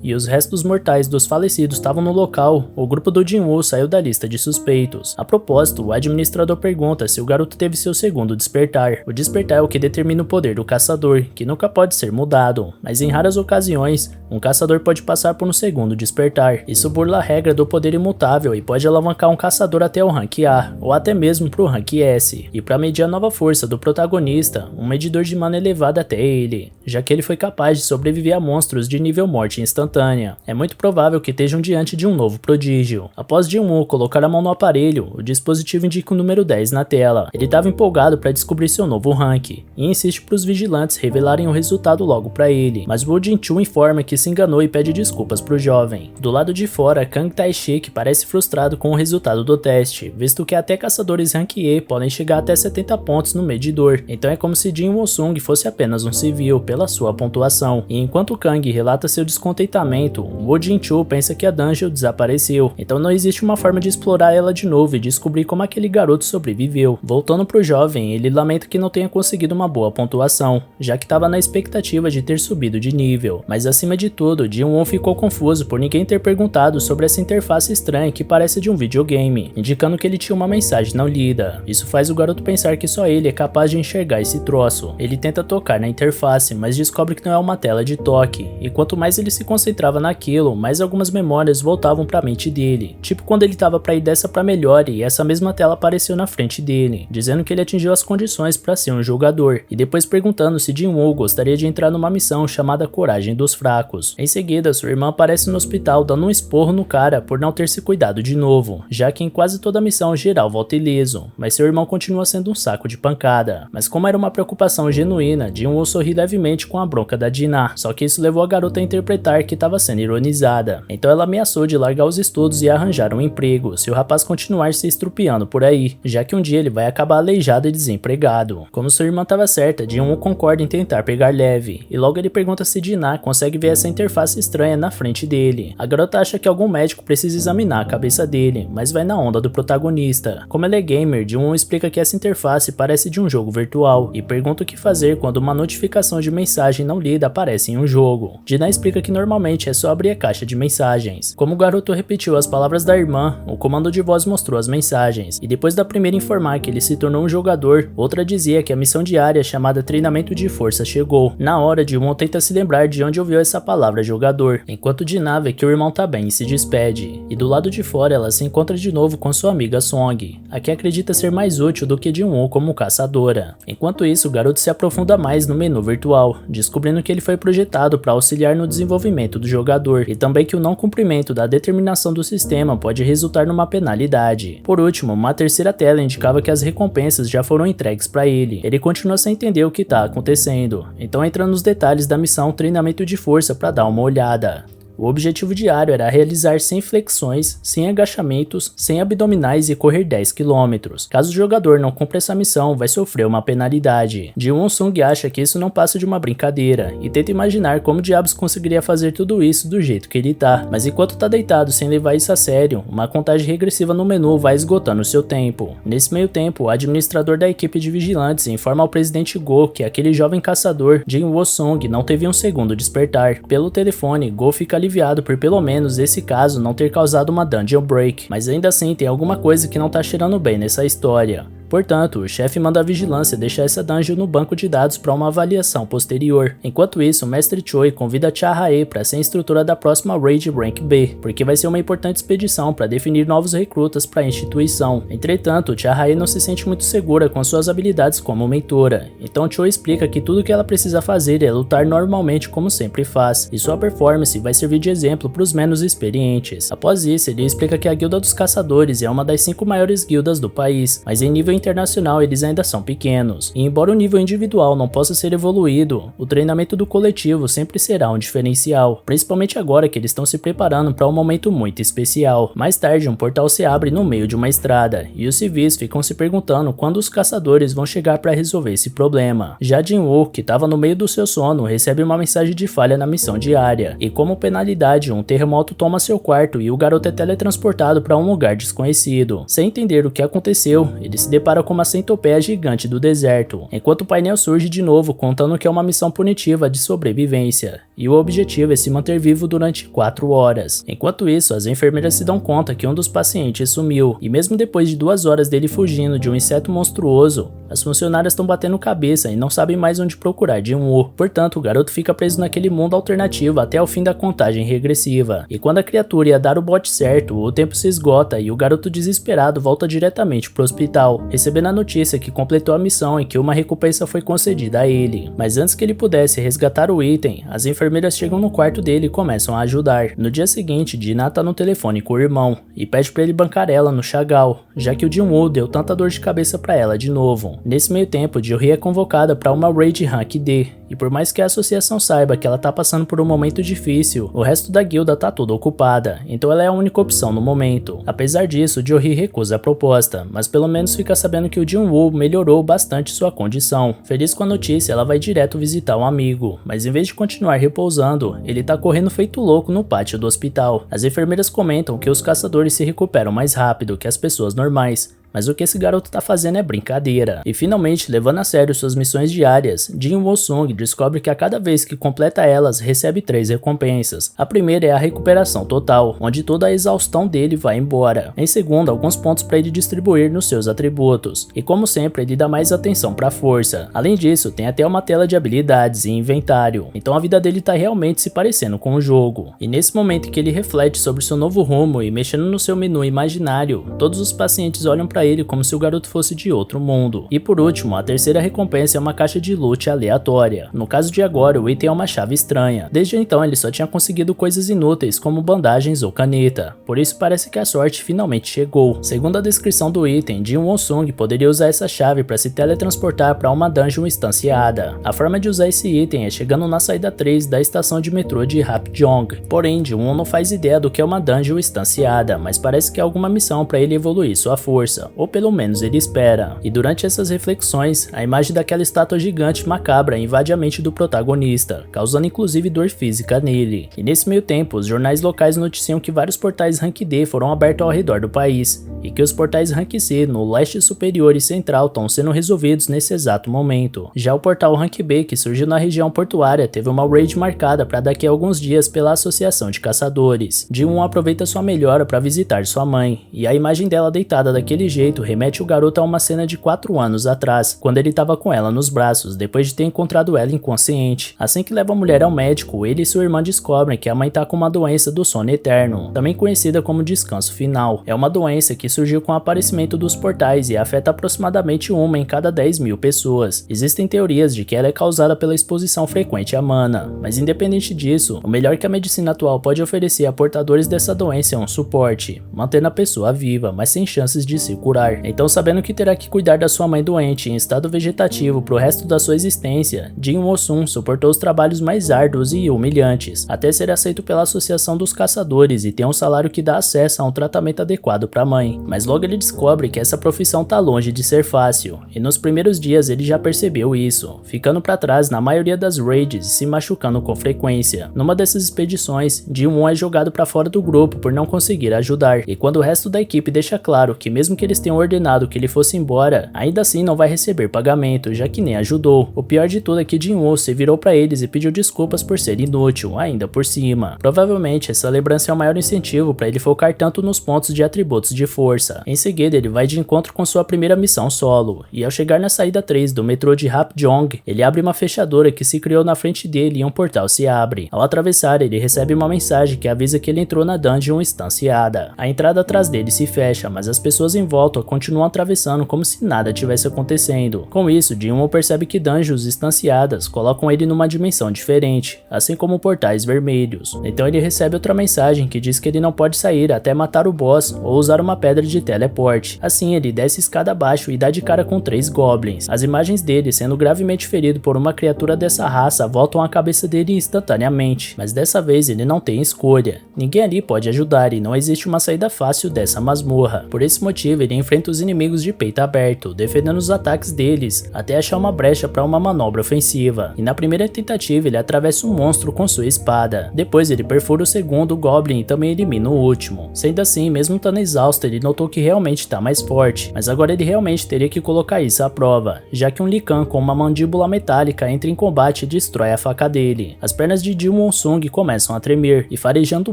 e os restos mortais dos falecidos estavam no local, o grupo do Jin-Woo saiu da lista de suspeitos. A propósito, o administrador pergunta se o garoto teve seu segundo despertar. O despertar é o que determina o poder do caçador, que nunca pode ser mudado, mas em raras ocasiões, um caçador pode passar por um segundo despertar. Isso burla a regra do poder imutável e pode alavancar um caçador até o rank A, ou até mesmo pro rank S. E para medir a nova força do protagonista, um medidor de mana elevado até ele, já que ele foi capaz de sobreviver a monstros de nível morte instantânea. É muito provável que estejam diante de um novo prodígio. Após Jin-Woo colocar a mão no aparelho, o dispositivo indica o número 10 na tela. Ele estava empolgado para descobrir seu novo rank, e insiste para os vigilantes revelarem o resultado logo para ele, mas Woo Jin-choo informa que se enganou e pede desculpas pro jovem. Do lado de fora, Kang Tae-shik parece frustrado com o resultado do teste, visto que até caçadores rank E podem chegar até 70 pontos no medidor, então é como se Jin Won-sung fosse apenas um civil pela sua pontuação. E enquanto Kang relata seu descontentamento, Woo Jin-choo pensa que a dungeon desapareceu, então não existe uma forma de explorar ela de novo e descobrir como aquele garoto sobreviveu. Voltando pro jovem, ele lamenta que não tenha conseguido uma boa pontuação, já que estava na expectativa de ter subido de nível, mas acima de tudo, Jin-Woo ficou confuso por ninguém ter perguntado sobre essa interface estranha que parece de um videogame, indicando que ele tinha uma mensagem não lida. Isso faz o garoto pensar que só ele é capaz de enxergar esse troço. Ele tenta tocar na interface, mas descobre que não é uma tela de toque, e quanto mais ele se concentrava naquilo, mais algumas memórias voltavam para a mente dele, tipo quando ele estava para ir dessa para melhor e essa mesma tela apareceu na frente dele, dizendo que ele atingiu as condições para ser um jogador, e depois perguntando se Jin-Woo gostaria de entrar numa missão chamada Coragem dos Fracos. Em seguida, sua irmã aparece no hospital dando um esporro no cara por não ter se cuidado de novo, já que em quase toda a missão geral volta ileso, mas seu irmão continua sendo um saco de pancada. Mas como era uma preocupação genuína, Jin-Woo sorri levemente com a bronca da Dina, só que isso levou a garota a interpretar que estava sendo ironizada. Então ela ameaçou de largar os estudos e arranjar um emprego se o rapaz continuar se estrupiando por aí, já que um dia ele vai acabar aleijado e desempregado. Como sua irmã estava certa, Jin-Woo concorda em tentar pegar leve, e logo ele pergunta se Dina consegue ver essa interface estranha na frente dele. A garota acha que algum médico precisa examinar a cabeça dele, mas vai na onda do protagonista. Como ele é gamer, Jin-Woo explica que essa interface parece de um jogo virtual, e pergunta o que fazer quando uma notificação de mensagem não lida aparece em um jogo. Dina explica que normalmente é só abrir a caixa de mensagens. Como o garoto repetiu as palavras da irmã, o comando de voz mostrou as mensagens, e depois da primeira informar que ele se tornou um jogador, outra dizia que a missão diária chamada Treinamento de Força chegou. Na hora, Jin-Woo tenta se lembrar de onde ouviu essa palavra jogador, enquanto Dina vê que o irmão irmão tá bem e se despede. E do lado de fora ela se encontra de novo com sua amiga Song, a que acredita ser mais útil do que Jin-woo como caçadora. Enquanto isso, o garoto se aprofunda mais no menu virtual, descobrindo que ele foi projetado para auxiliar no desenvolvimento do jogador, e também que o não cumprimento da determinação do sistema pode resultar numa penalidade. Por último, uma terceira tela indicava que as recompensas já foram entregues para ele. Ele continua sem entender o que está acontecendo, então entra nos detalhes da missão Treinamento de Força para dar uma olhada. O objetivo diário era realizar 100 flexões, 100 agachamentos, 100 abdominais e correr 10 km. Caso o jogador não cumpra essa missão, vai sofrer uma penalidade. Ji-won-sung acha que isso não passa de uma brincadeira e tenta imaginar como diabos conseguiria fazer tudo isso do jeito que ele tá, mas enquanto tá deitado sem levar isso a sério, uma contagem regressiva no menu vai esgotando seu tempo. Nesse meio tempo, o administrador da equipe de vigilantes informa ao presidente Go que aquele jovem caçador, Jin-woo-sung, não teve um segundo despertar. Pelo telefone, Go fica aliviado por pelo menos esse caso não ter causado uma dungeon break, mas ainda assim tem alguma coisa que não tá cheirando bem nessa história. Portanto, o chefe manda a vigilância deixar essa dungeon no banco de dados para uma avaliação posterior. Enquanto isso, o mestre Choi convida Cha Hae para ser instrutora da próxima Raid Rank B, porque vai ser uma importante expedição para definir novos recrutas para a instituição. Entretanto, Cha Hae não se sente muito segura com suas habilidades como mentora, então Choi explica que tudo que ela precisa fazer é lutar normalmente como sempre faz, e sua performance vai servir de exemplo para os menos experientes. Após isso, ele explica que a Guilda dos Caçadores é uma das 5 maiores guildas do país, mas em nível internacional eles ainda são pequenos, e embora o nível individual não possa ser evoluído, o treinamento do coletivo sempre será um diferencial, principalmente agora que eles estão se preparando para um momento muito especial. Mais tarde, um portal se abre no meio de uma estrada, e os civis ficam se perguntando quando os caçadores vão chegar para resolver esse problema. Já Jin-woo, que estava no meio do seu sono, recebe uma mensagem de falha na missão diária, e como penalidade, um terremoto toma seu quarto e o garoto é teletransportado para um lugar desconhecido. Sem entender o que aconteceu, ele se depara com uma centopeia gigante do deserto, enquanto o painel surge de novo contando que é uma missão punitiva de sobrevivência, e o objetivo é se manter vivo durante 4 horas. Enquanto isso, as enfermeiras se dão conta que um dos pacientes sumiu, e mesmo depois de 2 horas dele fugindo de um inseto monstruoso, as funcionárias estão batendo cabeça e não sabem mais onde procurar Jin-woo. Portanto, o garoto fica preso naquele mundo alternativo até o fim da contagem regressiva, e quando a criatura ia dar o bote certo, o tempo se esgota e o garoto desesperado volta diretamente pro hospital, recebendo a notícia que completou a missão e que uma recompensa foi concedida a ele. Mas antes que ele pudesse resgatar o item, as enfermeiras chegam no quarto dele e começam a ajudar. No dia seguinte, Dina tá no telefone com o irmão e pede pra ele bancar ela no Chagall, já que o Jin-woo deu tanta dor de cabeça pra ela de novo. Nesse meio tempo, Jo-hee é convocada pra uma Raid Rank D, e por mais que a associação saiba que ela tá passando por um momento difícil, o resto da guilda tá toda ocupada, então ela é a única opção no momento. Apesar disso, Jo-hee recusa a proposta, mas pelo menos fica sabendo que o Jin-woo melhorou bastante sua condição. Feliz com a notícia, ela vai direto visitar um amigo, mas em vez de continuar repousando, ele tá correndo feito louco no pátio do hospital. As enfermeiras comentam que os caçadores se recuperam mais rápido que as pessoas normais, mas o que esse garoto tá fazendo é brincadeira. E finalmente, levando a sério suas missões diárias, Jin-woo-sung descobre que a cada vez que completa elas, recebe 3 recompensas. A primeira é a recuperação total, onde toda a exaustão dele vai embora. Em segundo, alguns pontos para ele distribuir nos seus atributos. E como sempre, ele dá mais atenção para a força. Além disso, tem até uma tela de habilidades e inventário. Então a vida dele tá realmente se parecendo com o jogo. E nesse momento que ele reflete sobre seu novo rumo e mexendo no seu menu imaginário, todos os pacientes olham para ele como se o garoto fosse de outro mundo. E por último, a terceira recompensa é uma caixa de loot aleatória. No caso de agora, o item é uma chave estranha. Desde então, ele só tinha conseguido coisas inúteis como bandagens ou caneta. Por isso parece que a sorte finalmente chegou. Segundo a descrição do item, Jin-woo-sung poderia usar essa chave para se teletransportar para uma dungeon instanciada. A forma de usar esse item é chegando na saída 3 da estação de metrô de Hapjeong. Porém, Jin-woo não faz ideia do que é uma dungeon instanciada, mas parece que é alguma missão para ele evoluir sua força, ou pelo menos ele espera. E durante essas reflexões, a imagem daquela estátua gigante macabra invade a mente do protagonista, causando inclusive dor física nele. E nesse meio tempo, os jornais locais noticiam que vários portais Rank D foram abertos ao redor do país, e que os portais Rank C no leste superior e central estão sendo resolvidos nesse exato momento. Já o portal Rank B, que surgiu na região portuária, teve uma raid marcada para daqui a alguns dias pela Associação de Caçadores. Jin-woo aproveita sua melhora para visitar sua mãe, e a imagem dela deitada daquele jeito jeito remete o garoto a uma cena de 4 anos atrás, quando ele estava com ela nos braços, depois de ter encontrado ela inconsciente. Assim que leva a mulher ao médico, ele e sua irmã descobrem que a mãe tá com uma doença do sono eterno, também conhecida como descanso final. É uma doença que surgiu com o aparecimento dos portais e afeta aproximadamente 1 em cada 10.000 pessoas. Existem teorias de que ela é causada pela exposição frequente à mana, mas independente disso, o melhor que a medicina atual pode oferecer a portadores dessa doença é um suporte, mantendo a pessoa viva, mas sem chances de se curar. Então, sabendo que terá que cuidar da sua mãe doente em estado vegetativo pro resto da sua existência, Jin Woo-sun suportou os trabalhos mais árduos e humilhantes, até ser aceito pela Associação dos Caçadores e ter um salário que dá acesso a um tratamento adequado para a mãe. Mas logo ele descobre que essa profissão tá longe de ser fácil, e nos primeiros dias ele já percebeu isso, ficando para trás na maioria das raids e se machucando com frequência. Numa dessas expedições, Jin-woo é jogado para fora do grupo por não conseguir ajudar, e quando o resto da equipe deixa claro que mesmo que eles tenham ordenado que ele fosse embora, ainda assim não vai receber pagamento, já que nem ajudou. O pior de tudo é que Jin-woo se virou para eles e pediu desculpas por ser inútil, ainda por cima. Provavelmente essa lembrança é o maior incentivo para ele focar tanto nos pontos de atributos de força. Em seguida ele vai de encontro com sua primeira missão solo, e ao chegar na saída 3 do metrô de Hapjeong, ele abre uma fechadura que se criou na frente dele e um portal se abre. Ao atravessar, ele recebe uma mensagem que avisa que ele entrou na dungeon instanciada. A entrada atrás dele se fecha, mas as pessoas em volta continuam atravessando como se nada tivesse acontecendo. Com isso, Jin-woo percebe que dungeons instanciadas colocam ele numa dimensão diferente, assim como portais vermelhos. Então ele recebe outra mensagem que diz que ele não pode sair até matar o boss ou usar uma pedra de teleporte. Assim ele desce escada abaixo e dá de cara com 3 goblins. As imagens dele sendo gravemente ferido por uma criatura dessa raça voltam à cabeça dele instantaneamente, mas dessa vez ele não tem escolha. Ninguém ali pode ajudar e não existe uma saída fácil dessa masmorra. Por esse motivo ele enfrenta os inimigos de peito aberto, defendendo os ataques deles, até achar uma brecha para uma manobra ofensiva. E na primeira tentativa ele atravessa um monstro com sua espada. Depois ele perfura o segundo goblin e também elimina o último. Sendo assim, mesmo estando exausto, ele notou que realmente está mais forte, mas agora ele realmente teria que colocar isso à prova, já que um Lee Kang com uma mandíbula metálica entra em combate e destrói a faca dele. As pernas de Jin Woo-sung começam a tremer, e farejando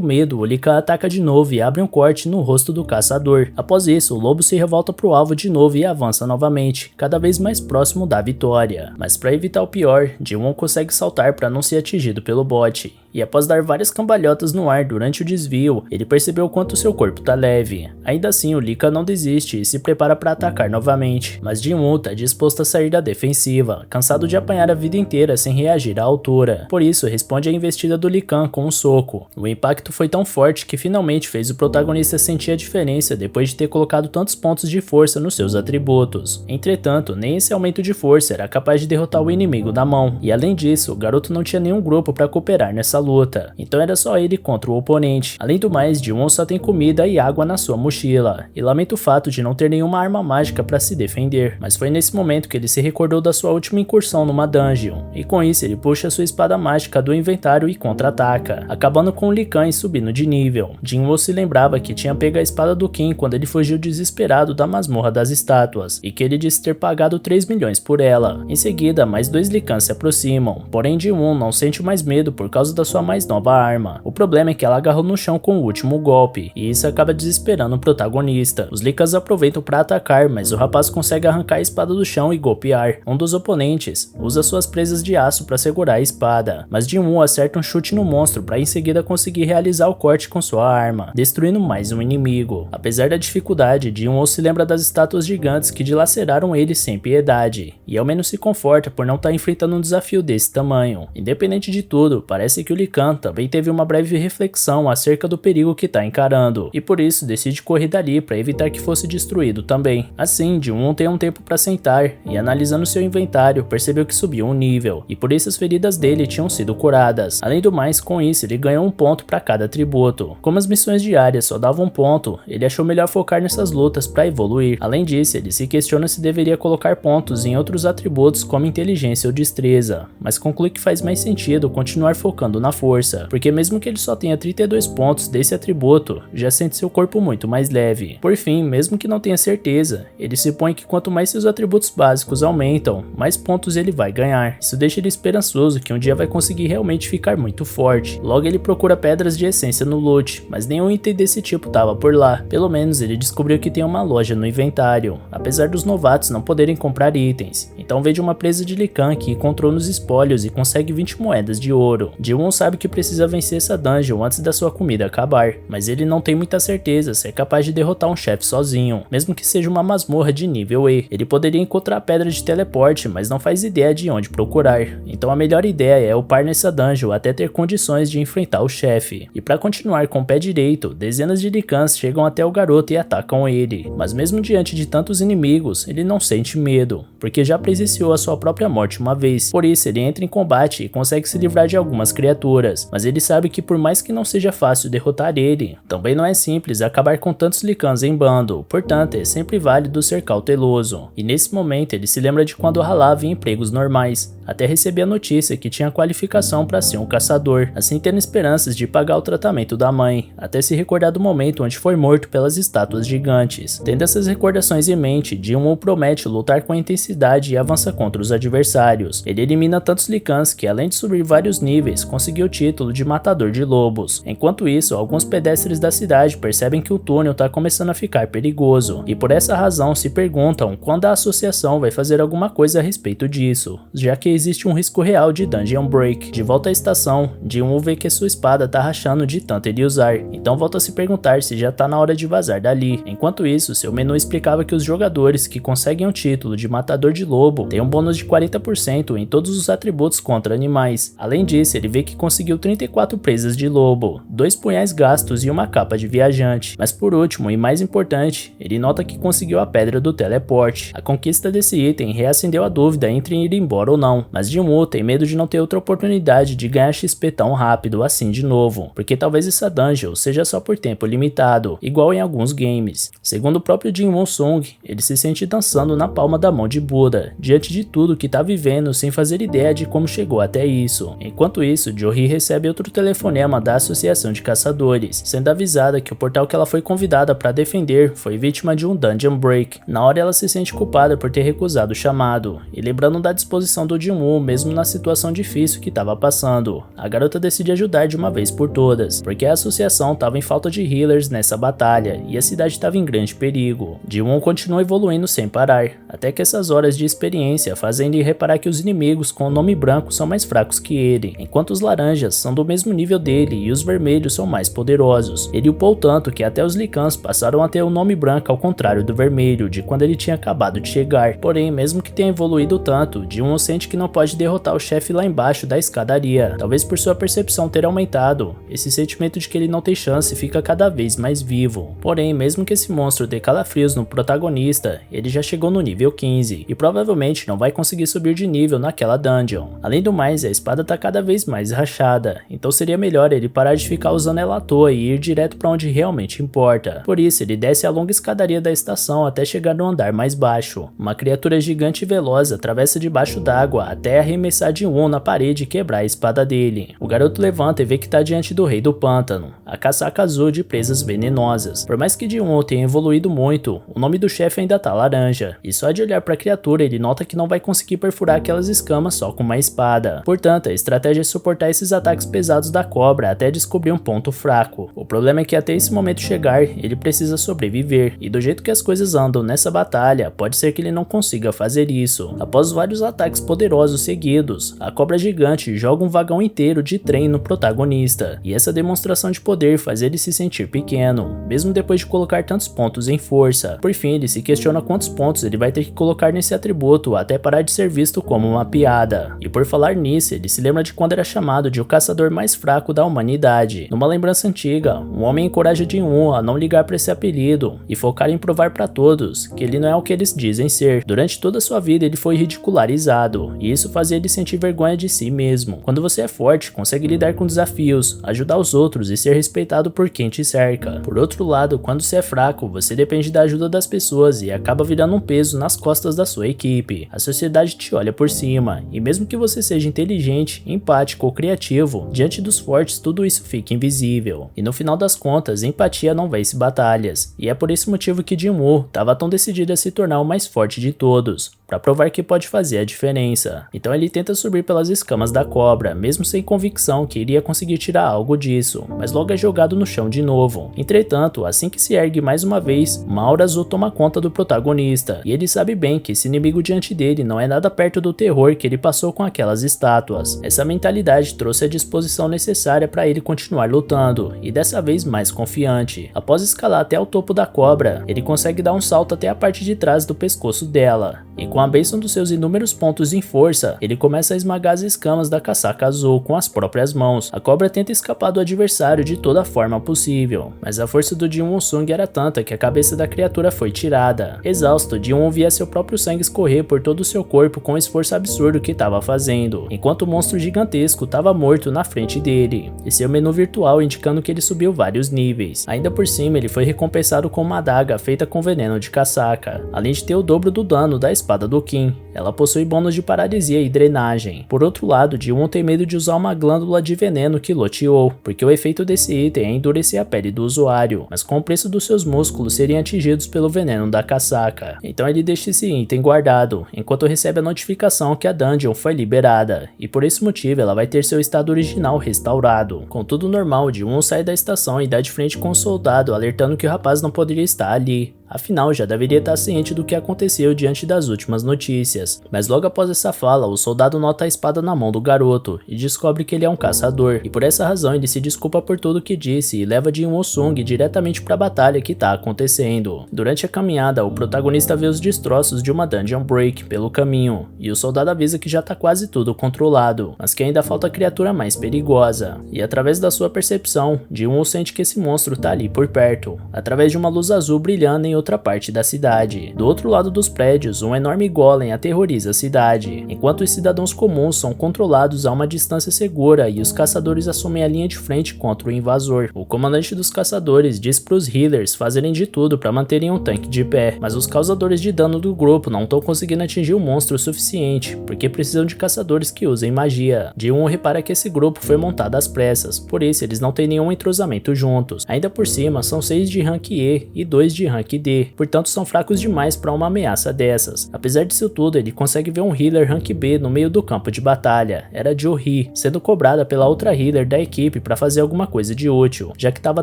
medo, o Lee Kang ataca de novo e abre um corte no rosto do caçador. Após isso, o lobo se revolta pro alvo de novo e avança novamente, cada vez mais próximo da vitória. Mas para evitar o pior, Jin-woo consegue saltar para não ser atingido pelo bot. E após dar várias cambalhotas no ar durante o desvio, ele percebeu o quanto seu corpo tá leve. Ainda assim, o Lee Kang não desiste e se prepara para atacar novamente, mas Jin-woo tá disposto a sair da defensiva, cansado de apanhar a vida inteira sem reagir à altura. Por isso, responde à investida do Lee Kang com um soco. O impacto foi tão forte que finalmente fez o protagonista sentir a diferença depois de ter colocado tantos pontos de força nos seus atributos. Entretanto, nem esse aumento de força era capaz de derrotar o inimigo na mão, e além disso, o garoto não tinha nenhum grupo para cooperar nessa luta, então era só ele contra o oponente. Além do mais, Jin-woo só tem comida e água na sua mochila, e lamenta o fato de não ter nenhuma arma mágica para se defender, mas foi nesse momento que ele se recordou da sua última incursão numa dungeon, e com isso ele puxa sua espada mágica do inventário e contra-ataca, acabando com o Lee Kang subindo de nível. Jin-woo se lembrava que tinha pego a espada do Kim quando ele fugiu desesperado da masmorra das estátuas, e que ele disse ter pagado 3 milhões por ela. Em seguida, mais 2 Lee Kang se aproximam, porém Jin-woo não sente mais medo por causa da sua mais nova arma. O problema é que ela agarrou no chão com o último golpe, e isso acaba desesperando o protagonista. Os Lee Kangs aproveitam para atacar, mas o rapaz consegue arrancar a espada do chão e golpear. Um dos oponentes usa suas presas de aço para segurar a espada, mas Jin-woo acerta um chute no monstro para em seguida conseguir realizar o corte com sua arma, destruindo mais um inimigo. Apesar da dificuldade, Jin-woo se lembra das estátuas gigantes que dilaceraram ele sem piedade, e ao menos se conforta por não estar enfrentando um desafio desse tamanho. Independente de tudo, parece que o Lee Kang também teve uma breve reflexão acerca do perigo que está encarando, e por isso decide correr dali para evitar que fosse destruído também. Assim, Jin-woo tem um tempo para sentar, e analisando seu inventário, percebeu que subiu um nível, e por isso as feridas dele tinham sido curadas. Além do mais, com isso ele ganhou um ponto para cada atributo. Como as missões diárias só davam um ponto, ele achou melhor focar nessas lutas para evoluir. Além disso, ele se questiona se deveria colocar pontos em outros atributos como inteligência ou destreza, mas conclui que faz mais sentido continuar focando na força, porque mesmo que ele só tenha 32 pontos desse atributo, já sente seu corpo muito mais leve. Por fim, mesmo que não tenha certeza, ele se põe que quanto mais seus atributos básicos aumentam, mais pontos ele vai ganhar. Isso deixa ele esperançoso que um dia vai conseguir realmente ficar muito forte. Logo ele procura pedras de essência no loot, mas nenhum item desse tipo tava por lá. Pelo menos ele descobriu que tem uma uma loja no inventário, apesar dos novatos não poderem comprar itens. Então vê de uma presa de Lican que encontrou nos espólios e consegue 20 moedas de ouro. Ji-won sabe que precisa vencer essa dungeon antes da sua comida acabar, mas ele não tem muita certeza se é capaz de derrotar um chefe sozinho, mesmo que seja uma masmorra de nível E. Ele poderia encontrar a pedra de teleporte, mas não faz ideia de onde procurar. Então a melhor ideia é upar nessa dungeon até ter condições de enfrentar o chefe. E para continuar com o pé direito, dezenas de Licans chegam até o garoto e atacam ele. Mas mesmo diante de tantos inimigos, ele não sente medo, porque já presenciou a sua própria morte uma vez. Por isso ele entra em combate e consegue se livrar de algumas criaturas, mas ele sabe que por mais que não seja fácil derrotar ele, também não é simples acabar com tantos Licans em bando, portanto é sempre válido ser cauteloso. E nesse momento ele se lembra de quando ralava em empregos normais, até receber a notícia que tinha qualificação para ser um caçador, assim tendo esperanças de pagar o tratamento da mãe, até se recordar do momento onde foi morto pelas estátuas gigantes. Tendo essas recordações em mente, Ji-won promete lutar com intensidade e avança contra os adversários. Ele elimina tantos Licans que, além de subir vários níveis, conseguiu o título de matador de lobos. Enquanto isso, alguns pedestres da cidade percebem que o túnel está começando a ficar perigoso, e por essa razão se perguntam quando a associação vai fazer alguma coisa a respeito disso, já que existe um risco real de dungeon break. De volta à estação, Ji-won vê que sua espada tá rachando de tanto ele usar, então volta a se perguntar se já tá na hora de vazar dali. Enquanto isso, seu menu explicava que os jogadores que conseguem o título de matador de lobo têm um bônus de 40% em todos os atributos contra animais. Além disso, ele vê que conseguiu 34 presas de lobo, 2 punhais gastos e uma capa de viajante. Mas por último, e mais importante, ele nota que conseguiu a pedra do teleporte. A conquista desse item reacendeu a dúvida entre ir embora ou não, mas Ji-won tem medo de não ter outra oportunidade de ganhar XP tão rápido assim de novo, porque talvez essa dungeon seja só por tempo limitado, igual em alguns games. Segundo o próprio Ji-won Sung, ele se sente dançando na palma da mão de Buda, diante de tudo que tá vivendo sem fazer ideia de como chegou até isso. Enquanto isso, Jo-hee recebe outro telefonema da Associação de Caçadores, sendo avisada que o portal que ela foi convidada para defender foi vítima de um dungeon break. Na hora ela se sente culpada por ter recusado o chamado, e lembrando da disposição do Ji-won mesmo na situação difícil que estava passando, a garota decide ajudar de uma vez por todas, porque a associação estava em falta de healers nessa batalha e a cidade estava em grande perigo. Ji-won continua evoluindo sem parar, até que essas horas de experiência fazem ele reparar que os inimigos com o nome branco são mais fracos que ele, enquanto os laranjas são do mesmo nível dele e os vermelhos são mais poderosos. Ele upou tanto que até os Licans passaram a ter o nome branco ao contrário do vermelho de quando ele tinha acabado de chegar. Porém, mesmo que tenha evoluído tanto, Ji-won sente que não pode derrotar o chefe lá embaixo da escadaria, talvez por sua percepção ter aumentado. Esse sentimento de que ele não tem chance fica cada vez mais vivo. Porém, mesmo que esse monstro dê calafrios no protagonista, ele já chegou no nível 15 e provavelmente não vai conseguir subir de nível naquela dungeon. Além do mais, a espada tá cada vez mais rachada, então seria melhor ele parar de ficar usando ela à toa e ir direto para onde realmente importa. Por isso, ele desce a longa escadaria da estação até chegar no andar mais baixo. Uma criatura gigante e veloz atravessa debaixo d'água até arremessar Ji-won na parede e quebrar a espada dele. O garoto levanta e vê que tá diante do Rei do Pântano, a casaca azul de presas venenosas. Por mais que Ji-won tenha evoluído muito, o nome do chefe ainda tá laranja, e só de olhar para a criatura ele nota que não vai conseguir perfurar aquelas escamas só com uma espada. Portanto, a estratégia é suportar esses ataques pesados da cobra até descobrir um ponto fraco. O problema é que até esse momento chegar, ele precisa sobreviver, e do jeito que as coisas andam nessa batalha, pode ser que ele não consiga fazer isso. Após vários ataques poderosos seguidos, a cobra gigante joga um vagão inteiro de trem no protagonista, e essa demonstração de poder faz ele se sentir pequeno, mesmo depois de colocar tantos pontos em força. Por fim, ele se questiona quantos pontos ele vai ter que colocar nesse atributo até parar de ser visto como uma piada. E por falar nisso, ele se lembra de quando era chamado de o caçador mais fraco da humanidade. Numa lembrança antiga, um homem encoraja Ji-won a não ligar para esse apelido e focar em provar para todos que ele não é o que eles dizem ser. Durante toda a sua vida ele foi ridicularizado, e isso fazia ele sentir vergonha de si mesmo. Quando você é forte, consegue lidar com desafios, ajudar os outros e ser respeitado por quem te cerca. Por outro lado, quando você é fraco, você depende da ajuda das pessoas e acaba virando um peso nas costas da sua equipe. A sociedade te olha por cima, e mesmo que você seja inteligente, empático ou criativo, diante dos fortes tudo isso fica invisível. E no final das contas, empatia não vence batalhas, e é por esse motivo que Ji-won estava tão decidido a se tornar o mais forte de todos, para provar que pode fazer a diferença. força. Então ele tenta subir pelas escamas da cobra, mesmo sem convicção que iria conseguir tirar algo disso, mas logo é jogado no chão de novo. Entretanto, assim que se ergue mais uma vez, uma aura azul toma conta do protagonista, e ele sabe bem que esse inimigo diante dele não é nada perto do terror que ele passou com aquelas estátuas. Essa mentalidade trouxe a disposição necessária para ele continuar lutando, e dessa vez mais confiante. Após escalar até o topo da cobra, ele consegue dar um salto até a parte de trás do pescoço dela, e com a bênção dos seus inúmeros pontos em força, ele começa a esmagar as escamas da casaca azul com as próprias mãos. A cobra tenta escapar do adversário de toda forma possível, mas a força do Jin Woo-sung era tanta que a cabeça da criatura foi tirada. Exausto, Jin Woo via seu próprio sangue escorrer por todo o seu corpo com o esforço absurdo que estava fazendo, enquanto o monstro gigantesco estava morto na frente dele, e seu menu virtual indicando que ele subiu vários níveis. Ainda por cima, ele foi recompensado com uma adaga feita com veneno de casaca, além de ter o dobro do dano da espada do Kim. Ela possui bônus de paralisia e drenagem. Por outro lado, Ji-won tem medo de usar uma glândula de veneno que loteou, porque o efeito desse item é endurecer a pele do usuário, mas com o preço dos seus músculos seriam atingidos pelo veneno da casaca. Então ele deixa esse item guardado, enquanto recebe a notificação que a dungeon foi liberada, e por esse motivo ela vai ter seu estado original restaurado. Com tudo normal, Ji-won sai da estação e dá de frente com o soldado, alertando que o rapaz não poderia estar ali. Afinal, já deveria estar ciente do que aconteceu diante das últimas notícias. Mas logo após essa fala, o soldado nota a espada na mão do garoto e descobre que ele é um caçador, e por essa razão ele se desculpa por tudo o que disse e leva Jin Woo-sung diretamente para a batalha que está acontecendo. Durante a caminhada, o protagonista vê os destroços de uma dungeon break pelo caminho, e o soldado avisa que já está quase tudo controlado, mas que ainda falta a criatura mais perigosa. E através da sua percepção, Jin Woo sente que esse monstro está ali por perto, através de uma luz azul brilhando em outra parte da cidade. Do outro lado dos prédios, um enorme golem aterroriza a cidade, enquanto os cidadãos comuns são controlados a uma distância segura e os caçadores assumem a linha de frente contra o invasor. O comandante dos caçadores diz para os healers fazerem de tudo para manterem um tanque de pé, mas os causadores de dano do grupo não estão conseguindo atingir o monstro o suficiente, porque precisam de caçadores que usem magia. Ji-won repara que esse grupo foi montado às pressas, por isso eles não têm nenhum entrosamento juntos. Ainda por cima, são 6 de rank E e 2 de rank D, portanto são fracos demais para uma ameaça dessas. Apesar disso tudo, ele consegue ver um healer rank B no meio do campo de batalha. Era Jo-hee, sendo cobrada pela outra healer da equipe para fazer alguma coisa de útil, já que estava